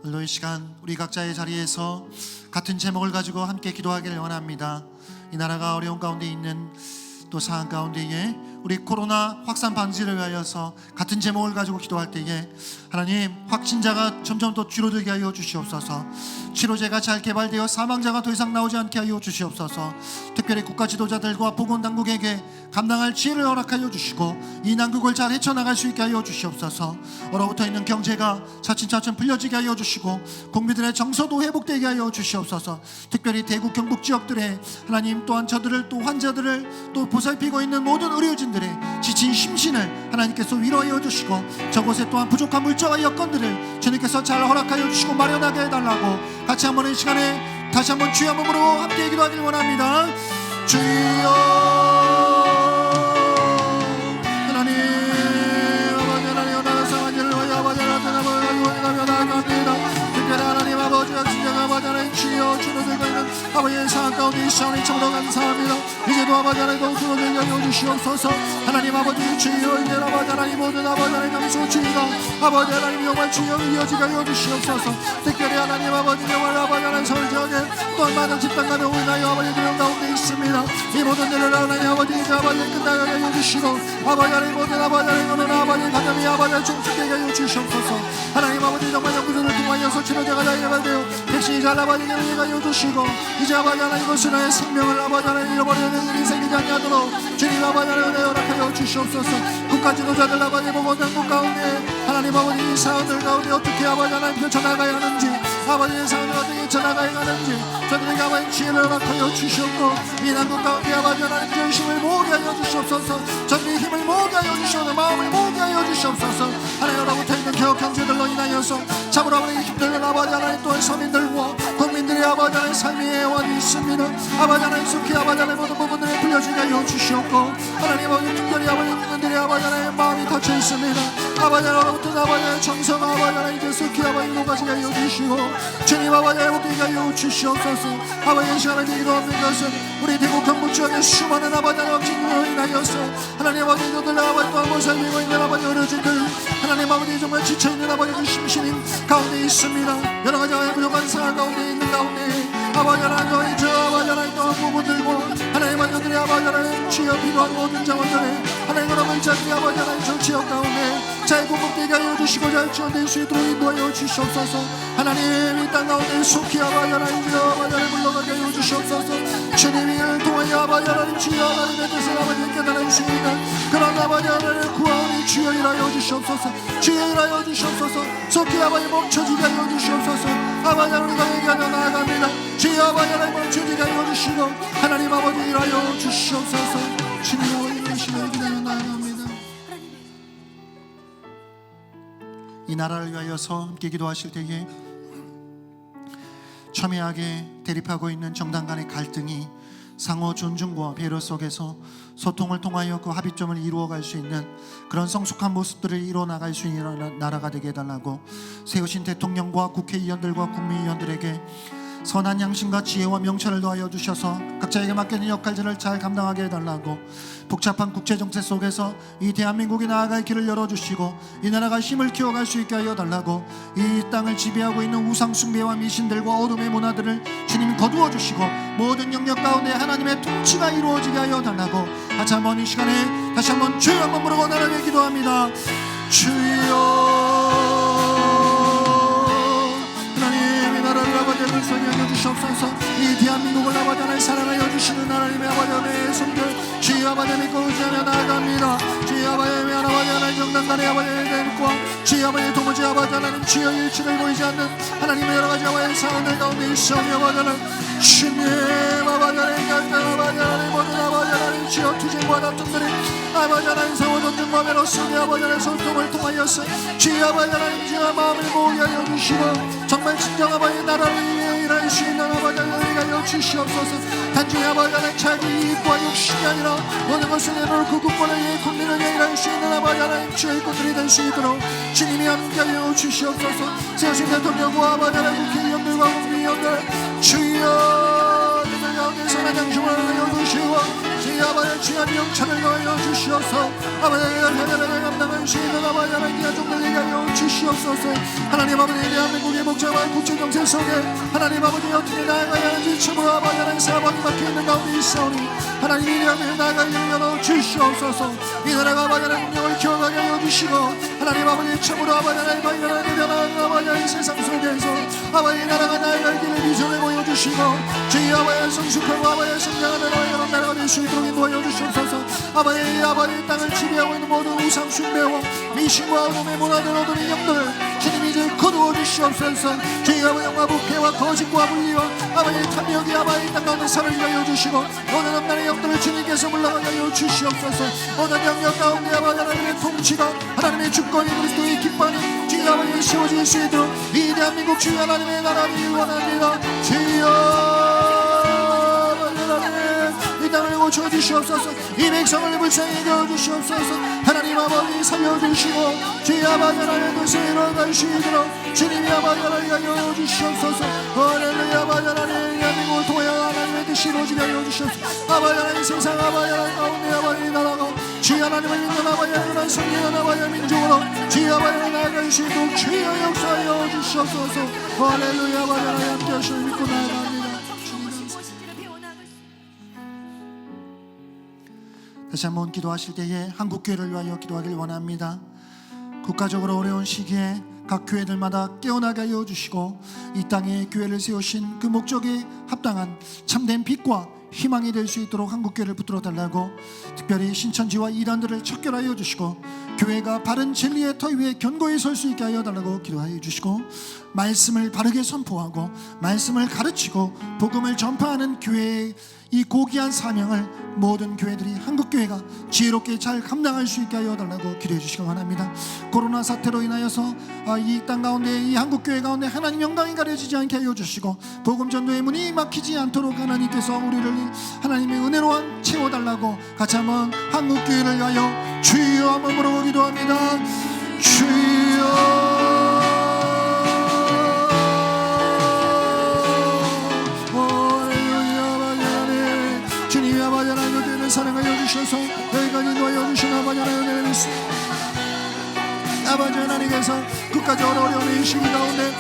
오늘 이 시간 우리 각자의 자리에서 같은 제목을 가지고 함께 기도하기를 원합니다. 이 나라가 어려운 가운데 있는 또 상황 가운데에 우리 코로나 확산 방지를 위하여서 같은 제목을 가지고 기도할 때에 하나님, 확진자가 점점 더 줄어들게 하여 주시옵소서. 치료제가 잘 개발되어 사망자가 더 이상 나오지 않게 하여 주시옵소서. 특별히 국가 지도자들과 보건당국에게 감당할 지혜를 허락하여 주시고 이 난국을 잘 헤쳐나갈 수 있게 하여 주시옵소서. 얼어붙어 있는 경제가 차츰차츰 풀려지게 하여 주시고 국민들의 정서도 회복되게 하여 주시옵소서. 특별히 대구 경북 지역들에 하나님, 또한 저들을 또 환자들을 또 보살피고 있는 모든 의료진들의 지친 심신을 하나님께서 위로하여 주시고, 저곳에 또한 부족한 물자와 여건들을 주님께서 잘 허락하여 주시고 마련하게 해달라고 같이 한번 이 시간에 다시 한번 주여 몸으로 함께 기도하길 원합니다. 주여 하나님, 아버지 하나님, 나라사 완전을 위하여 아버지 하나님 원하며 나아갑니다. 특별히 하나님 아버지 진정 아버지 하나님 주여 줄어들고 있는 아버지의 상황 가운데 이 시간에 참으로 감사합니다. 이제도 아버지 하나님 동수로들게 하여 주시옵소서. 하나님 아버지 주여, 이제 아버지 하나님 모든 아버지 하나님 감소 주의가 아버지 하나님 영광 주여 이어지게 하여 주시옵소서. 특별히 하나님 아버지 영광 아버지 하나님 서울 지역에 또한 많은 집단 가운데 오나요 아버지 그런 가운데 있습니다. 이 모든 일을 하나님 아버지 이제 아버지 끝나게 하여 주시고, 아버지 하나님 모든 아버지 하나님 오늘 아버지 가정이 아버지 종축되게 하여 주시옵소서. 하나님 아버지 정말 연구소를 통하여서 치료제가 잘 개발되어 백신이 잘 아버지 연구하게 하여 주시고, 이제 아버지 하나님 이것은 나의 생명을 아버지 하나님 잃어버리는 일이 생기지 않도록 주님 아버지 하나님 은혜 허락하여 주시옵소서. 국가 지도자들 아버지 보건당국 가운데 하나님 아버지 이 사람들 가운데 어떻게 아버지 하나님 펼쳐나가야 하는지, 아버지 이 사람들 어떻게 펼쳐나가야 하는지 저들에게 아버지 지혜를 허락하여 주시옵고, 이 난국 가운데 아버지 하나님 주의 힘을 모으게 하여 주시옵소서. 저들의 힘을 모으게 하여 주시옵소서. 마음을 모으게 하여 주시옵소서. 하나님 얼어붙어 있는 개혁 경제들로 인하여서 참으로 아버지 힘들고 아버지 하나님 또한 서민들과 국민들의 아버지 하나님 삶의 애원이 있습니다. 아버지 하나님 속히 아버지 하나님 모든 부분들을 불려주게 하여 주시옵고 하나님 아버지 특별히 아버지 국민들의 아버지 하나님 마음이 닫혀 있습니다. 아버지 하나님부터 아버지 하나님 정성 아버지 하나님 이제 속히 아버지 이루어가시게 하여 주시고 주님 아버지 하나님 복되게 하여 주시옵소서. 아버지 이 시간에 기도하는 것은 우리 대구 경북 지역의 수많은 아버지 하나님 진으로 인하여서 하나님 아버지 이들을 아버지 또한 못 살리고 있는 아버지 어려진들 하나님 아버지 정말 지쳐있는 아버지 그 심신인 가운데 있습니다. 여러 가지 부족한 생활 가운데 있는 가운데 아버지 하나님 저희 저 아버지 하나님 또한 부부들과 하나님 아버지들이 아버지 하나님 지역 필요한 모든 자원들의 하나님 그러면 자기 아버지 하나님 저 지역 가운데 잘 공급되게 하여 주시고 잘 지원될 수 있도록 인도하여 주시옵소서. 하나님 이 땅 가운데 속히 아버지 하나님 저 아버지 하나님 물러가게 하여 주시옵소서. 주님이 이를 통하여 아버지 하나님 주여 하나님의 뜻을 아버지 깨달아 주시는 그런 아버지 하나님 구하오니 주여 일하여 주시옵소서. 주여 일하여 주시옵소서. 속히 아버지 멈춰지게 하여 주시옵소서. 아버지 하나님 우리가 얘기하며 나아갑니다. 주여 아버지 하나님 멈춰지게 하여 주시고 하나님 아버지 일하여 주시옵소서. 주님 아버지 이시를 기다려 나아갑니다. 이 나라를 위하여서 함께 기도하실 때에 첨예하게 대립하고 있는 정당 간의 갈등이 상호 존중과 배려 속에서 소통을 통하여 그 합의점을 이루어갈 수 있는 그런 성숙한 모습들을 이루어 나갈 수 있는 나라가 되게 해달라고 세우신 대통령과 국회의원들과 국민의원들에게 선한 양심과 지혜와 명철을 더하여 주셔서 각자에게 맡겨진 역할들을 잘 감당하게 해달라고 복잡한 국제정세 속에서 이 대한민국이 나아갈 길을 열어주시고 이 나라가 힘을 키워갈 수 있게 하여 달라고 이 땅을 지배하고 있는 우상숭배와 미신들과 어둠의 문화들을 주님 거두어 주시고 모든 영역 가운데 하나님의 통치가 이루어지게 하여 달라고 다시 한번 이 시간에 다시 한번 주여 한번 부르고 나라를 기도합니다. 주여 성령여 주시옵소서. 이 대한민국을 아버지 하나님 사랑하여 주시는 하나님의 아버지 하나님의 손들 주여 아버지 믿고 의지하며 나아갑니다. 주여 아버지 하나님 정당간의 아버지 하나님과 주여 아버지 도무지 아버지 하나님 주여 일치를 보이지 않는 하나님의 여러 가지 아버지 상황들 가운데 있으며 아버지 하나님 주님 아버지 하나님 갈등 아버지 하나님 모든 아버지 하나님 주여 투쟁과 다툼들이 아버지 하나님 상호 존중과 배로 속에 아버지 하나님 소통을 통하여서 주여 아버지 하나님 주여 마음을 모으게 하여 주시고 정말 진정 아버지 나라를 위해 일할 수 있는 아버지 하나님을 하여 주시옵소서. 단지 아버지 하나님 자기 이익과 욕심이 아니라 모든 것을 내놓고 국권을 위해 국민을 위해 일할 수 있는 아버지 하나님 주의 일꾼들이 될 수 있도록 주님이 함께하여 주시옵소서. 세우신 대통령과 아버지 하나님 국회의원들과 국민의원들 주여 이들 가운데 선한 양심을 하여 주시고 주여 아버지 주여 명철을 더하여 주시옵소서. 아버지 하나님의 감당할 수 있는 아버지 하나님 가족들에게 하여 주시옵소서. 하나님 아버지 대한민국의 복잡한 국제정세 속에 하나님 아버지 어떻게 나아가야 하는지 참으로 아버지 하나님 사방이 막혀있는 가운데 있사오니 하나님 이 대한민국 나아갈 길을 열어 주시옵소서. 이 나라가 아버지 하나님 능력을 키워가게 하여 주시고 하나님 아버지 참으로 아버지 하나님 발견하게 변화하는 아버지 하나님 세상 속에서 아버지 이 나라가 나아갈 길을 비전을 보여주시고 주의 아버지 성숙하고 아버지 성장하는 아버지 나라가 될 수 있도록 인도하여 주시옵소서. 아버지 땅을 지배하고 있는 모든 우상 숭배와 미신과 어둠의 문화들 어둠의 영들을 주님이 이제 거두어 주시옵소서. 주의 아버지 영화 부패와 거짓과 불리와 아버지 탐욕이 아버지 땅 가운데 살을 위하여 주시고 모든 엄난의 영들을 주님께서 물러가게 하여 주시옵소서. 모든 영역 가운데 아버지 하나님의 통치가 하나님의 주권이 그리스도의 기뻐하는 주의 아버지 세워질 수 있도록 이 대한민국 주의 하나님의 나라를 원합니다. 주여 이 땅을 고쳐주시옵소서. 이 백성을 불쌍히 여주시옵소서. 하나님 아버지 살려주시고 주의 아버지 하나님의 뜻을 이루어갈 수 있도록 주님이 아버지 하나님 하여 주시옵소서. 할렐루야 아버지 하나님 대한민국을 통하여 하나님의 뜻이 이루어지게 하여 주시옵소서. 아버지 하나님 세상 아버지 하나님 가운데 아버지 나라가 주의 하나님을 믿는 아버지 하나님 섬기는 아버지 민족으로 주의 아버지 하나님 나아갈 수 있도록 주의 역사하여 주시옵소서. 할렐루야 아버지 하나님 함께 하시는 믿고 나아갑니다. 다시 한번 기도하실 때에 한국교회를 위하여 기도하길 원합니다. 국가적으로 어려운 시기에 각 교회들마다 깨어나게 하여 주시고 이 땅에 교회를 세우신 그 목적에 합당한 참된 빛과 희망이 될 수 있도록 한국교회를 붙들어 달라고 특별히 신천지와 이단들을 척결하여 주시고 교회가 바른 진리의 터 위에 견고히 설 수 있게 하여 달라고 기도하여 주시고 말씀을 바르게 선포하고 말씀을 가르치고 복음을 전파하는 교회의 이 고귀한 사명을 모든 교회들이 한국교회가 지혜롭게 잘 감당할 수 있게 하여 달라고 기도해 주시기 원합니다. 코로나 사태로 인하여서 이 땅 가운데, 이 한국교회 가운데 하나님 영광이 가려지지 않게 하여 주시고 복음 전도의 문이 막히지 않도록 하나님께서 우리를 하나님의 은혜로 채워달라고 같이 한번 한국교회를 위하여 주여 한번 물어보기도 기도합니다. 주여, 주님이 아버지 하나님 되는 사랑하여 주셔서 여기까지 인도하여 주신 아버지 하나님 믿습니다. 아버지 하나님께서 끝까지 어려움의 시기 가운데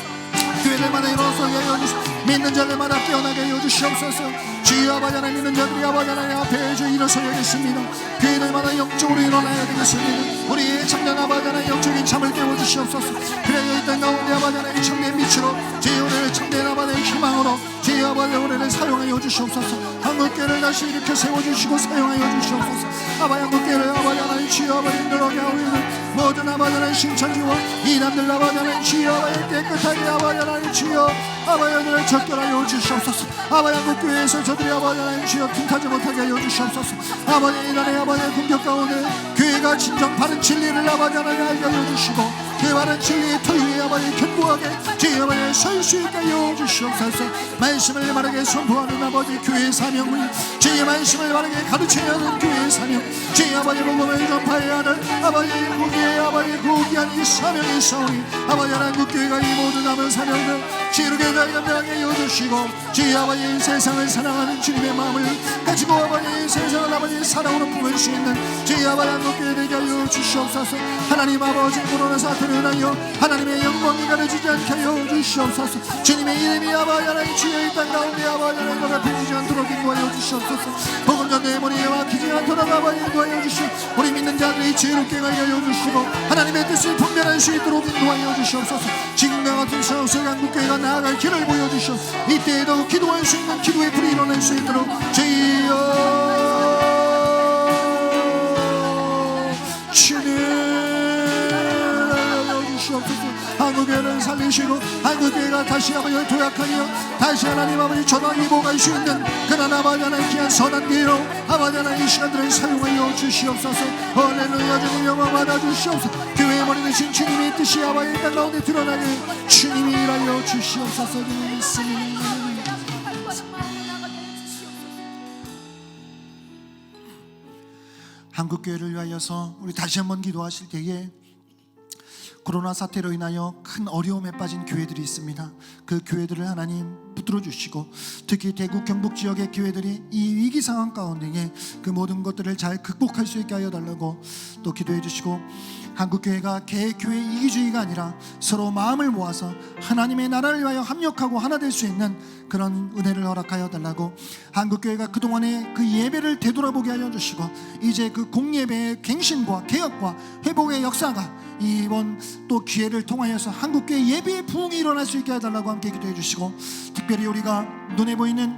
교회들마다 일어서게 하여 주시고 믿는 자들마다 깨어나게 하여 주시옵소서. 주여 아버지 하나님, 믿는 자들이 아버지 하나님 앞에 주 일어서야겠습니다. 교회들마다 영적으로 일어나야 되겠습니다. 우리의 참된 아버지 하나님 영적인 잠을 깨워주시옵소서. 그래야 이 땅 가운데 아버지 하나님 참된 빛으로, 주여 우리를 참된 아버지 하나님 희망으로, 주여 아버지 우리를 사용하여 주시옵소서. 한국교회를 다시 이렇게 세워주시고 사용하여 주시옵소서. 아버지 한국교회를 아버지 하나님 주여 아버지 늘어게 하고 있는 모든 아버지 하나님 신천지와 이남들 아버지 하나님 주여 아버지 깨끗하게 아버지 하나님 주여 아버지 하나님 적결하여 주시옵소서. 아버지 한국교회에서 저들이 아버지 하나님 주여 틈타지 못하게 하여 주시옵소서. 아버지 이날의 아버지 공격 가운데 교회가 진정 바른 진리를 아버지 하나님 알게 하여 주시고 그 바른 진리의 토 위에 아버지 견고하게 주여 아버지 설 수 있게 하여 주시옵소서. 말씀을 바르게 선포하는 아버지 교회의 사명을, 주의 말씀을 바르게 가르쳐야 하는 교회의 사명, 주의 아버지 복음을 전파해야 하는 아버지 무기의 아버지 고귀한 이 사명이 있사오니 아버지 하나님 국교회가 이 모든 남은 사명을 지루게 감당하게 하여 주시고 주의 아버지 세상을 사랑하는 주님의 마음을 가지고 아버지 세상을 아버지 사랑으로 품을 수 있는 주의 아버지 한국교회 되게 하여 주시옵소서. 하나님 아버지 코로나 사태를 인하여 하나님의 영광이 가려지지 않게 하여 주시옵소서. 주님의 이름이 아버지 하나님 주여 이 땅 가운데 아버지 하나님 더럽히지 않도록 인도하여 주시옵소서. 복음 전도의 문이 막히지 않도록 아버지 인도하여 주시고 우리 믿는 자들이 지혜롭게 가게 하여 주시고 하나님의 뜻을 분별할 수 있도록 인도하여 주시옵소서. 지금과 같은 상황 속에 한국교회가 나아갈 길을 보여주시옵소서. 이때에도 기도할 수 있는 기도의 불이 일어날 수 있도록 주여 한국교회를 살리시고 한국교회가 다시 아버지 도약하며 다시 하나님 아버지 전환 이복할 수 있는 그런 아버지 하나님 귀한 선한 기회로 아버지 하나님 이 시간들을 사용하여 주시옵소서. 할렐루야. 주님 영광 받아 주시옵소서. 교회의 머리 되신 주님의 뜻이 아버지 땅 가운데 드러나게 주님이 일하여 주시옵소서. 주님 믿습니다. 한국교회를 위하여서 우리 다시 한번 기도하실 때에 코로나 사태로 인하여 큰 어려움에 빠진 교회들이 있습니다. 그 교회들을 하나님 붙들어 주시고 특히 대구 경북 지역의 교회들이 이 위기 상황 가운데에 그 모든 것들을 잘 극복할 수 있게 하여 달라고 또 기도해 주시고 한국교회가 개교회 이기주의가 아니라 서로 마음을 모아서 하나님의 나라를 위하여 합력하고 하나 될 수 있는 그런 은혜를 허락하여 달라고 한국교회가 그동안의 그 예배를 되돌아보게 하여 주시고 이제 그 공예배의 갱신과 개혁과 회복의 역사가 이번 또 기회를 통하여서 한국교회 예배의 부흥이 일어날 수 있게 해달라고 함께 기도해 주시고 특별히 우리가 눈에 보이는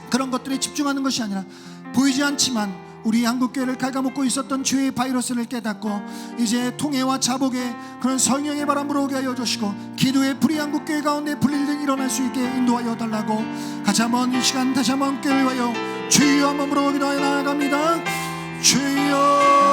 그런 것들에 집중하는 것이 아니라 보이지 않지만 우리 한국교회를 갉아먹고 있었던 죄의 바이러스를 깨닫고 이제 통해와 자복의 그런 성령의 바람 불어오게 하여 주시고 기도의 불이 한국교회 가운데 불일등 일어날 수 있게 인도하여 달라고 같이 한번 이 시간 다시 한번 교회를 위하여 주여 한번 물어보기도 하여 나아갑니다. 주여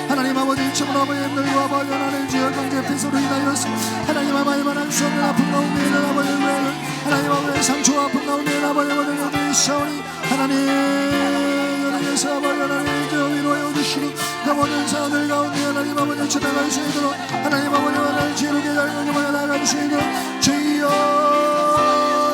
하나님 아버지 참으로 아버지 ember과 아버지 하나님 지역 경제 폐소로 인하여서 하나님 아버지 만한 수 없는 아픈 가운데 있는 아버지 하나님 아버지 상처와 아픈 가운데 있는 아버지 모든 시원이 하나님 여러분께서 아버지 하나님 위로하여 주시고 그 모든 사람들 가운데 하나님 아버지 쳐다갈 수 있도록 하나님 아버지 하나님 지혜롭게 잘 나아갈 수 있도록 주여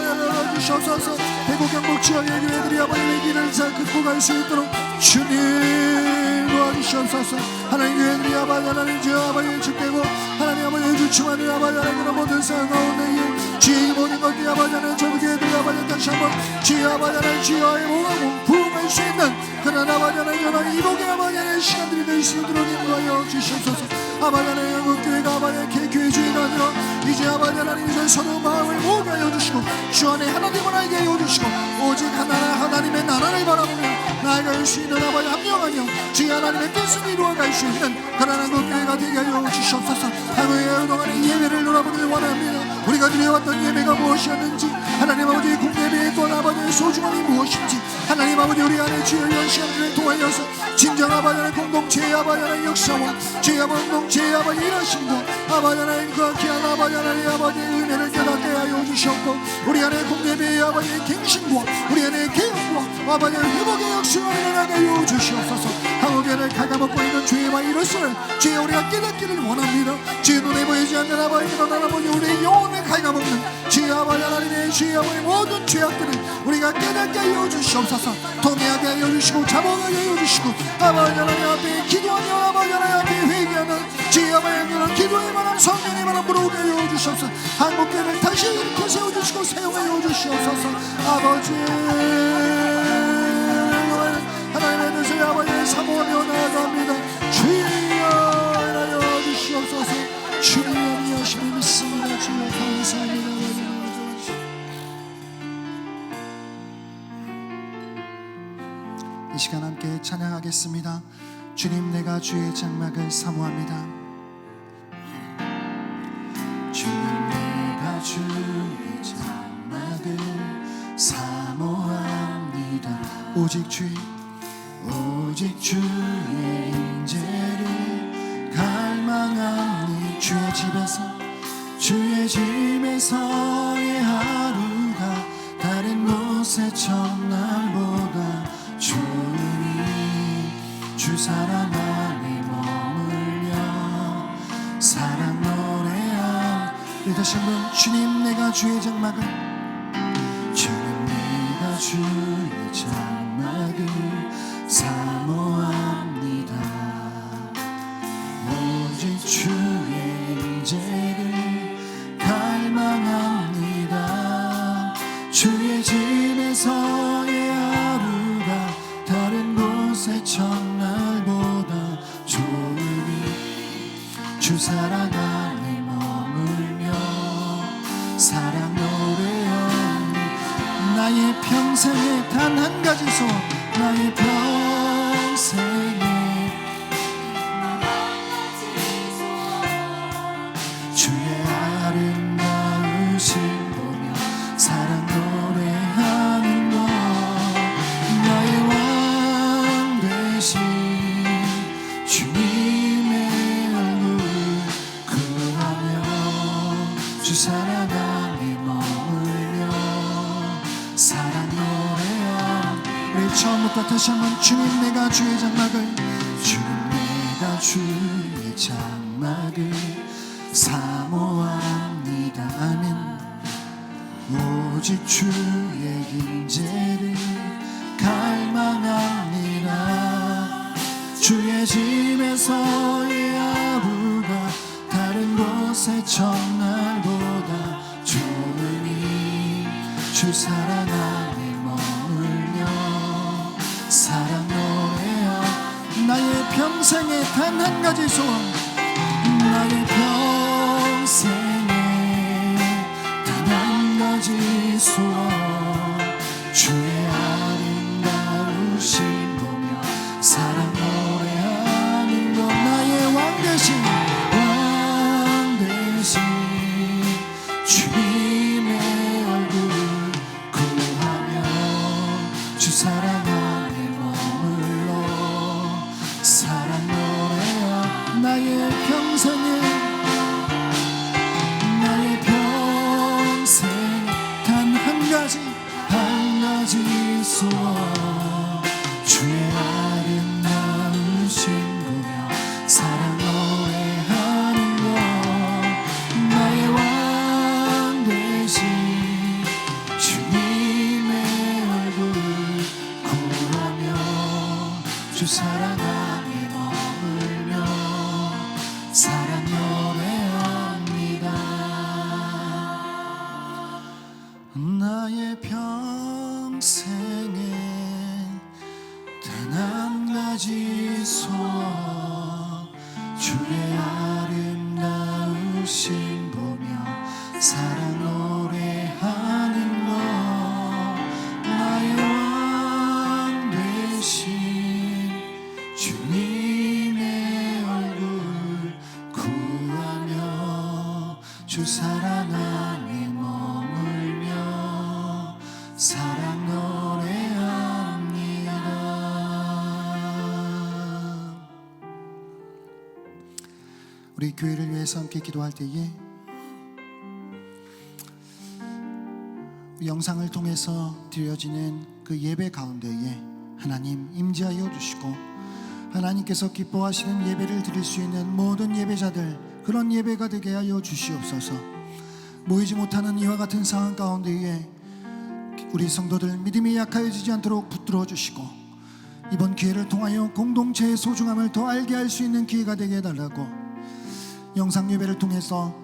열어주시옵소서. 대구 경북 지역의 교회들이 아버지 위기를 잘 극복할 수 있도록 주님 도와주시옵소서. 하나님 교회들이 아버지 하나님 주여 아버지 축되고 하나님 아버지 주춤하는 아버지 하나님 그런 모든 상황 가운데 주의 모든 것들이 아버지 하나님 전부 교회들이 아버지 다시 한번 주여 아버지 하나님 주여의 몸하고 부흥할 수 있는 그런 아버지 하나님 이복의 아버지 하나님 시간들이 될 수 있도록 인도하여 주시옵소서. 아버지 하나님 그 교회가 아버지 하나님 교회 주의가 아니라 이제 아버지 하나님 이제 서로 마음을 모으게 하여 주시고 주 안에 하나님을 알게 하여 주시고 오직 하나님의 나라를 바라보며 나아갈 수 있는 아버지 합력하며 주 하나님의 뜻을 이루어갈 수 있는 그러나 그 교회가 되게 하여 주시옵소서. 하루에 그동안의 예배를 돌아보길 원합니다. 우리가 드려왔던 예배가 무엇이었는지 하나님 아버지의 공예배의 또 아버지의 소중함이 무엇인지 하나님 아버지 우리 안에 주의 이런 시간들을 통하여서 진정 아버지 하나님 공동체의 아버지 하나님 역사와 주의 아버지 공동체의 아버지 일하심도 아버지 하나님 그 귀한 아버지 하나님 아버지의 은혜를 깨닫게 하여 주시옵고 우리 안에 공예배의 아버지의 갱신과 우리 안에 개혁과 아버지 하나님 회복의 역사를 일어나게 하여 주시옵소서. 한국교회를 갉아먹고 있는 죄와 이것을 주의 우리가 깨닫기를 원합니다. 주의 눈에 보이지 않는 아버지 그런 아버지 우리의 영혼을 갉아먹는 주의 아버지 하나님의 주의 아버지 모든 죄악들을 우리가 깨닫게 하여 주시옵소서. 통회하게 하여 주시고 자복하게 하여 주시고 아버지 하나님 앞에 기도하며 아버지 하나님 앞에 회개하는 주의 아버지 그런 기도의 만한 성령의 만한 물어오게 하여 주시옵소서. 한국교회를 다시 일으켜 세워주시고 사용하여 주시옵소서. 아버지 하나님의 뜻을 아버지 사모하며 나아갑니다. 주여 하여 주시옵소서. 주님 열심히 믿습니다. 주여 감사합니다. 이 시간 함께 찬양하겠습니다. 주님 내가 주의 장막을 사모합니다. 주님 내가 주의 장막을 사모합니다. 오직 주의 인재를 갈망하니 주의 집에서의 하루가 다른 곳의 첫날보다 주님 주 사랑 안에 머물며 사랑 노래하 우리 다시 한번 주님 내가 주의 장막을 주님 내가 주의 장막을 사모합니다. 오직 주의 인재를 갈망합니다. 주의 집에서의 하루가 다른 곳의 첫날보다 좋으니 주 사랑 안에 머물며 사랑 노래하니 나의 평생에 단 한 가지 소원 나의 평생에 주의 아름다우신 보며 사랑 노래하는 것 나의 왕 되신 주님의 얼굴 구하며 주 사랑 안에 머물며 사랑 노래하는 우리 처음부터 다시 한번 주님 내가 주의 장막을 주님 내가 주의 장막을 사모합니다. 아멘. 오직 주의 인재를 갈망합니다. 주의 집에서의 하루가 다른 곳의 첫날보다 좋으니 주 사랑 안에 머물며 사랑 노래하 나의 평생에 단 한 가지 소원 나의 평생에 단 한 가지 소원 주의 아름다우신 보며 사랑 노래하는 것 나의 왕 대신 주님의 얼굴 구하며 주 사랑 안에 머물러 사랑 노래하 나의 평생에 단 한 가지 소원 주의 아름다우신 보며 사랑 노래하는 것 나의 왕 되신 주님의 얼굴 구하며 주 사랑 안에 머물며 사랑 노래합니다. 나의 평생에 단 한 가지 소원 주의 부르심 보며 사랑 노래하는 것 나의 왕 되신 주님의 얼굴 구하며 주 사랑 안에 머물며 사랑 노래합니다. 우리 교회를 위해서 함께 기도할 때에 영상을 통해서 드려지는 그 예배 가운데에 하나님 임재하여 주시고 하나님께서 기뻐하시는 예배를 드릴 수 있는 모든 예배자들 그런 예배가 되게 하여 주시옵소서. 모이지 못하는 이와 같은 상황 가운데에 우리 성도들 믿음이 약해지지 않도록 붙들어 주시고 이번 기회를 통하여 공동체의 소중함을 더 알게 할 수 있는 기회가 되게 해달라고 영상 예배를 통해서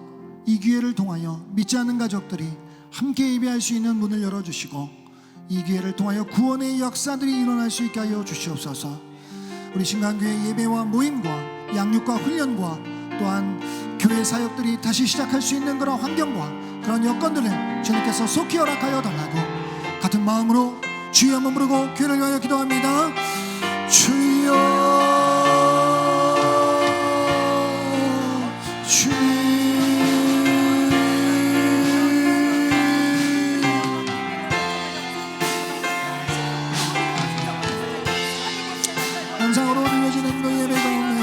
이 기회를 통하여 믿지 않는 가족들이 함께 예배할 수 있는 문을 열어주시고 이 기회를 통하여 구원의 역사들이 일어날 수 있게 하여 주시옵소서. 우리 신강교회 예배와 모임과 양육과 훈련과 또한 교회 사역들이 다시 시작할 수 있는 그런 환경과 그런 여건들을 주님께서 속히 허락하여 달라고 같은 마음으로 주여 한번 부르고 교회를 위하여 기도합니다. 주여 영상으로 드려지는 그 예배 가운데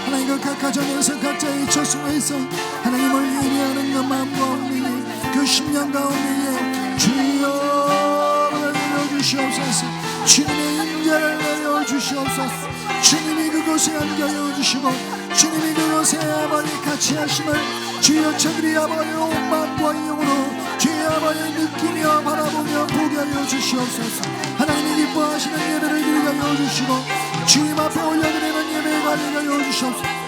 하나님 각 가정에서 각자의 처소에서 하나님을 예배하는 그 마음 가운데 그 심령 가운데에 주여 내려주시옵소서. 주님의 임재를 내려주시옵소서. 주님이 그곳에 함께 하여 주시고 주님이 그곳에 아버지 같이 하심을 주여 저들이 아버지 온 마음과 영으로 주여 아버지 느끼며 바라보며 보게 하여 주시옵소서. 하나님이 기뻐하시는 예배를 드리게 하여 주시고 주님 앞에 올려드리는 예배가 되게 하여 주시옵소서.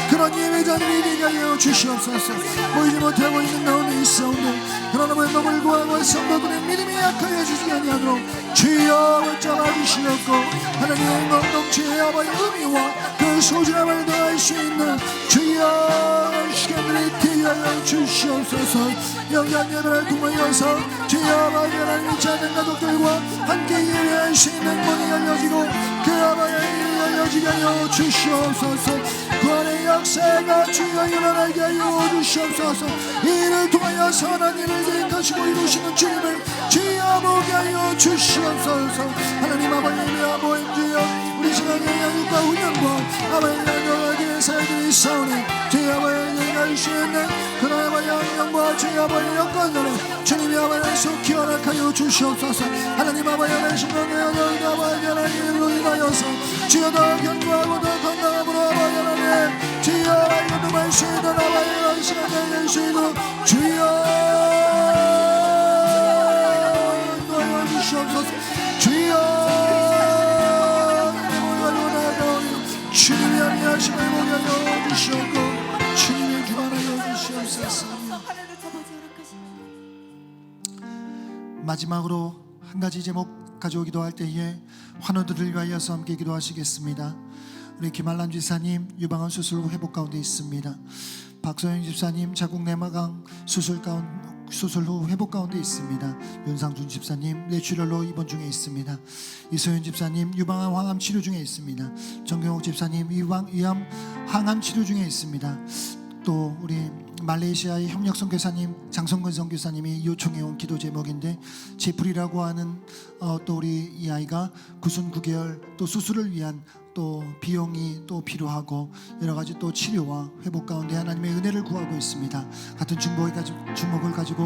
그런 예배자들이 되게 하여 주시옵소서. 모이지 못하고 있는 가운데 있사온데 그러나 몸을 구하고 성도들의 믿음이 약하여지지 아니하도록 주여 붙잡아 주시옵고 하나님의 공동체의 아버지 의미와 그 소중함을 더할 수 있는 주여 시간들이 되게 하여 주시옵소서. 영양 예배를 통하여서 주여 아버지 하나님 믿지 않는 가족들과 함께 예배할 수 있는 문이 열려지고 그 아버지의 열려지게 하여 주시옵소서. 구원의 역사가 주여 일어나게 하여 주시옵소서. 이를 통하여서 하나님을 계획하시고 이루시는 주님을 주여 보게 하여 주시옵소서. 하나님 아버지의 모임 주여 우리 시간의 양육과 훈련과 아버지의 여러 개의 사역들이 있사오니 주여 아버지의 갈 수 있는 그런 아버지의 영광과 주여 아버지의 여건들을 주님이 아버지의 속히 허락하여 주시옵소서. 하나님 아버지의 신령의 여덟 아버지 하나님으로 인하여서 주여 더 견고하고 더 건강함으로 아버지 하나님 주여 아버지의 누말 수 있는 아버지의 시간을 낼 수 있도록 주여 도와주시옵소서. 주여 주님이 합리하심을 보게 하여 주시옵고 주님의 주관하여 주시옵소서. 마지막으로 한 가지 제목 가지고 기도할 때에 환우들을 위하여서 함께 기도하시겠습니다. 우리 김한란 지사님 유방암 수술 후 회복 가운데 있습니다. 박소영 집사님 자궁 내막암 수술 후 회복 가운데 있습니다. 윤상준 집사님 뇌출혈로 입원 중에 있습니다. 이소연 집사님 유방암 항암 치료 중에 있습니다. 정경옥 집사님 위암 항암 치료 중에 있습니다. 또 우리 말레이시아의 협력선교사님 장성근 선교사님이 요청해온 기도 제목인데 제풀이라고 하는 또 우리 이 아이가 9순 9개월 또 수술을 위한 또 비용이 또 필요하고 여러 가지 또 치료와 회복 가운데 하나님의 은혜를 구하고 있습니다. 같은 주목을 가지고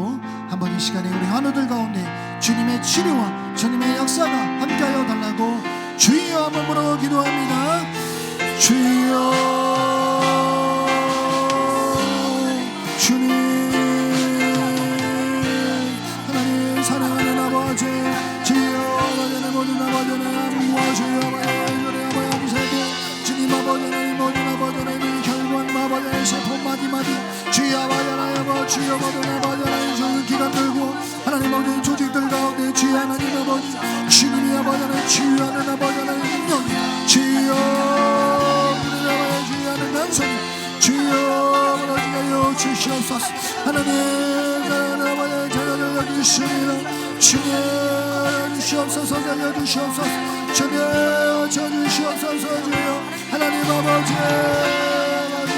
한번 이 시간에 우리 환우들 가운데 주님의 치료와 주님의 역사가 함께하여 달라고 주여 한번 부르고 기도합니다. 주여 주님 하나님 사랑하는 아버지 주여 아버지의 모든 아버지의 아버지와 주여 주님 아버지의 모든 아버지의 혈관 아버지의 세포 마디마디 주여 아버지의 주여 모든 아버지의 좋은 기간 들고 하나님 모든 조직들 가운데 주여 하나님 아버지 주님이 아버지의 치유하는 아버지의 능력 주여 우리 아버지 주여 하는 난성 주여 아버지가요 주시옵소서. 하나님 사랑하는 아버지 자녀들 여겨주십니다. 주님 주시옵소서. 살려주시옵소서. 주님 쳐주시옵소서. 주여 하나님 아버지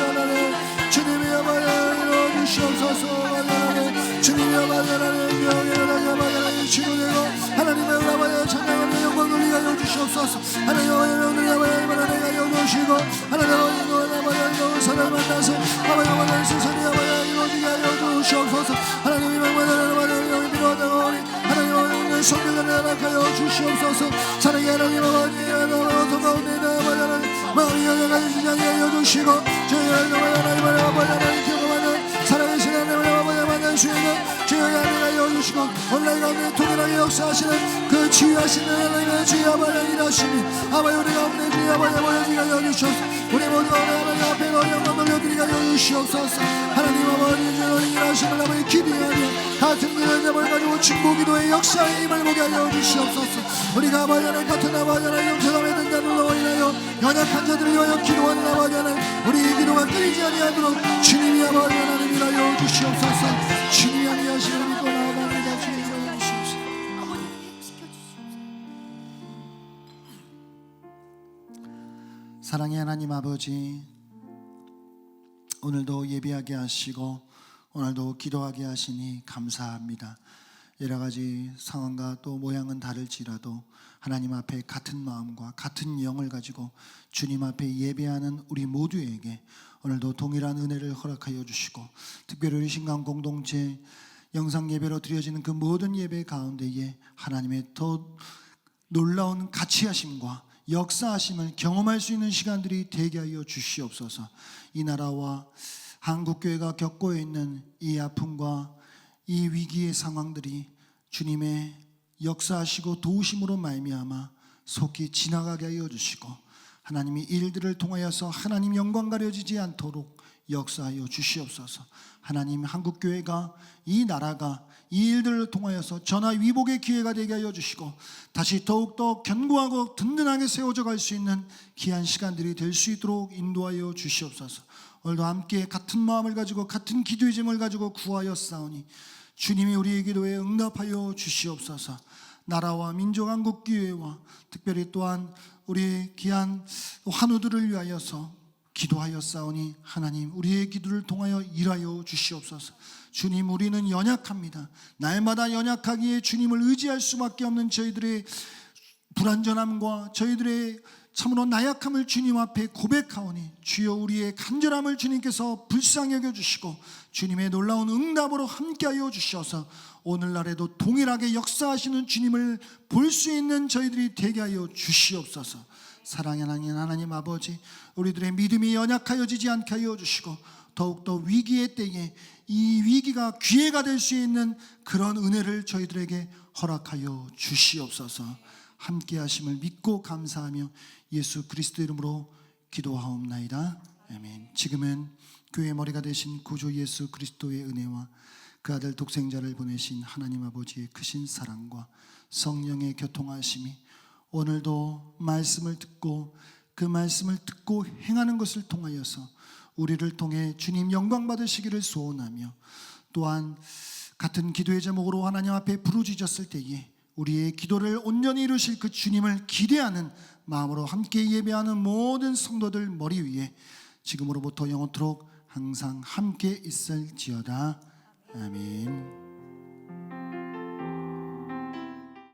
하나님 주님이 아버지 이루어주시옵소서. 하나님 주님이 아버지 하나님 명예를 아버지 치료되고 하나님의 아버지 찬양하며 영광 돌리게 하여 주시옵소서. 하나님 아버지 아버지 하여 주시고 하나님 아버지 사랑을 만나서 아버지 아버지 세상에 아버지 이루어지게 하여 주시옵소서. 하나님이 아버지 필요하다고 하나님 아버지 성령을 허락하여 주시옵소서. 사랑의 하나님 아버지 하나님 가운데 아버지 마음이 열려가지고 하여 주시고 저희 하나님 아버지 기억하는 사랑의 하나님 아버지 만난 주에게 주의 하나님 하여 주시고 온라인 가운데 통일하게 역사하시는 그 치유하시는 하나님의 주의 아버지 일하시니 아버지 우리 가운데 주의 아버지 모여지게 하여 주시옵소서. 우리 모두가 하나님 앞에 영광 돌려드리게 하여 주시옵소서. 하나님 아버지 주의 일하심을 아버지 기대하며 같은 믿음을 가지고 중보 기도의 역사의 힘을 보게 하여 주시옵소서. 우리가 아버지 하나님 같은 아버지 하나님 용서함에 된다는 인하여 연약한 자들을 위하여 기도하는 아버지 하나님 우리 기도가 끊이지 아니하도록 주님이 아버지 하나님 일하여 주시옵소서. 주님이 아니하시는 믿고 나아갑니다. 주님 일하여 주시옵소서. 사랑의 하나님 아버지, 오늘도 예배하게 하시고 오늘도 기도하게 하시니 감사합니다. 여러 가지 상황과 또 모양은 다를지라도 하나님 앞에 같은 마음과 같은 영을 가지고 주님 앞에 예배하는 우리 모두에게 오늘도 동일한 은혜를 허락하여 주시고 특별히 우리 신강 공동체 영상 예배로 드려지는 그 모든 예배 가운데에 하나님의 더 놀라운 가치하심과 역사하심을 경험할 수 있는 시간들이 되게 하여 주시옵소서. 이 나라와 한국교회가 겪고 있는 이 아픔과 이 위기의 상황들이 주님의 역사하시고 도우심으로 말미암아 속히 지나가게 하여 주시고 하나님이 일들을 통하여서 하나님 영광 가려지지 않도록 역사하여 주시옵소서. 하나님 한국교회가 이 나라가 이 일들을 통하여서 전화위복의 기회가 되게 하여 주시고 다시 더욱더 견고하고 든든하게 세워져 갈 수 있는 귀한 시간들이 될 수 있도록 인도하여 주시옵소서. 오늘도 함께 같은 마음을 가지고 같은 기도의 제목을 가지고 구하여 싸우니 주님이 우리의 기도에 응답하여 주시옵소서. 나라와 민족 한국교회와 특별히 또한 우리 귀한 환우들을 위하여서 기도하여 싸우니 하나님 우리의 기도를 통하여 일하여 주시옵소서. 주님 우리는 연약합니다. 날마다 연약하기에 주님을 의지할 수밖에 없는 저희들의 불완전함과 저희들의 참으로 나약함을 주님 앞에 고백하오니 주여 우리의 간절함을 주님께서 불쌍히 여겨주시고 주님의 놀라운 응답으로 함께하여 주셔서 오늘날에도 동일하게 역사하시는 주님을 볼 수 있는 저희들이 되게 하여 주시옵소서. 사랑의 하나님 아버지, 우리들의 믿음이 연약하여지지 않게 하여 주시고 더욱더 위기의 때에 이 위기가 기회가 될 수 있는 그런 은혜를 저희들에게 허락하여 주시옵소서. 함께 하심을 믿고 감사하며 예수 그리스도 이름으로 기도하옵나이다. 아멘. 지금은 교회의 머리가 되신 구주 예수 그리스도의 은혜와 그 아들 독생자를 보내신 하나님 아버지의 크신 사랑과 성령의 교통하심이 오늘도 말씀을 듣고 그 말씀을 듣고 행하는 것을 통하여서 우리를 통해 주님 영광 받으시기를 소원하며 또한 같은 기도의 제목으로 하나님 앞에 부르짖었을 때에 우리의 기도를 온전히 이루실 그 주님을 기대하는 마음으로 함께 예배하는 모든 성도들 머리 위에 지금으로부터 영원토록 항상 함께 있을지어다. 아멘.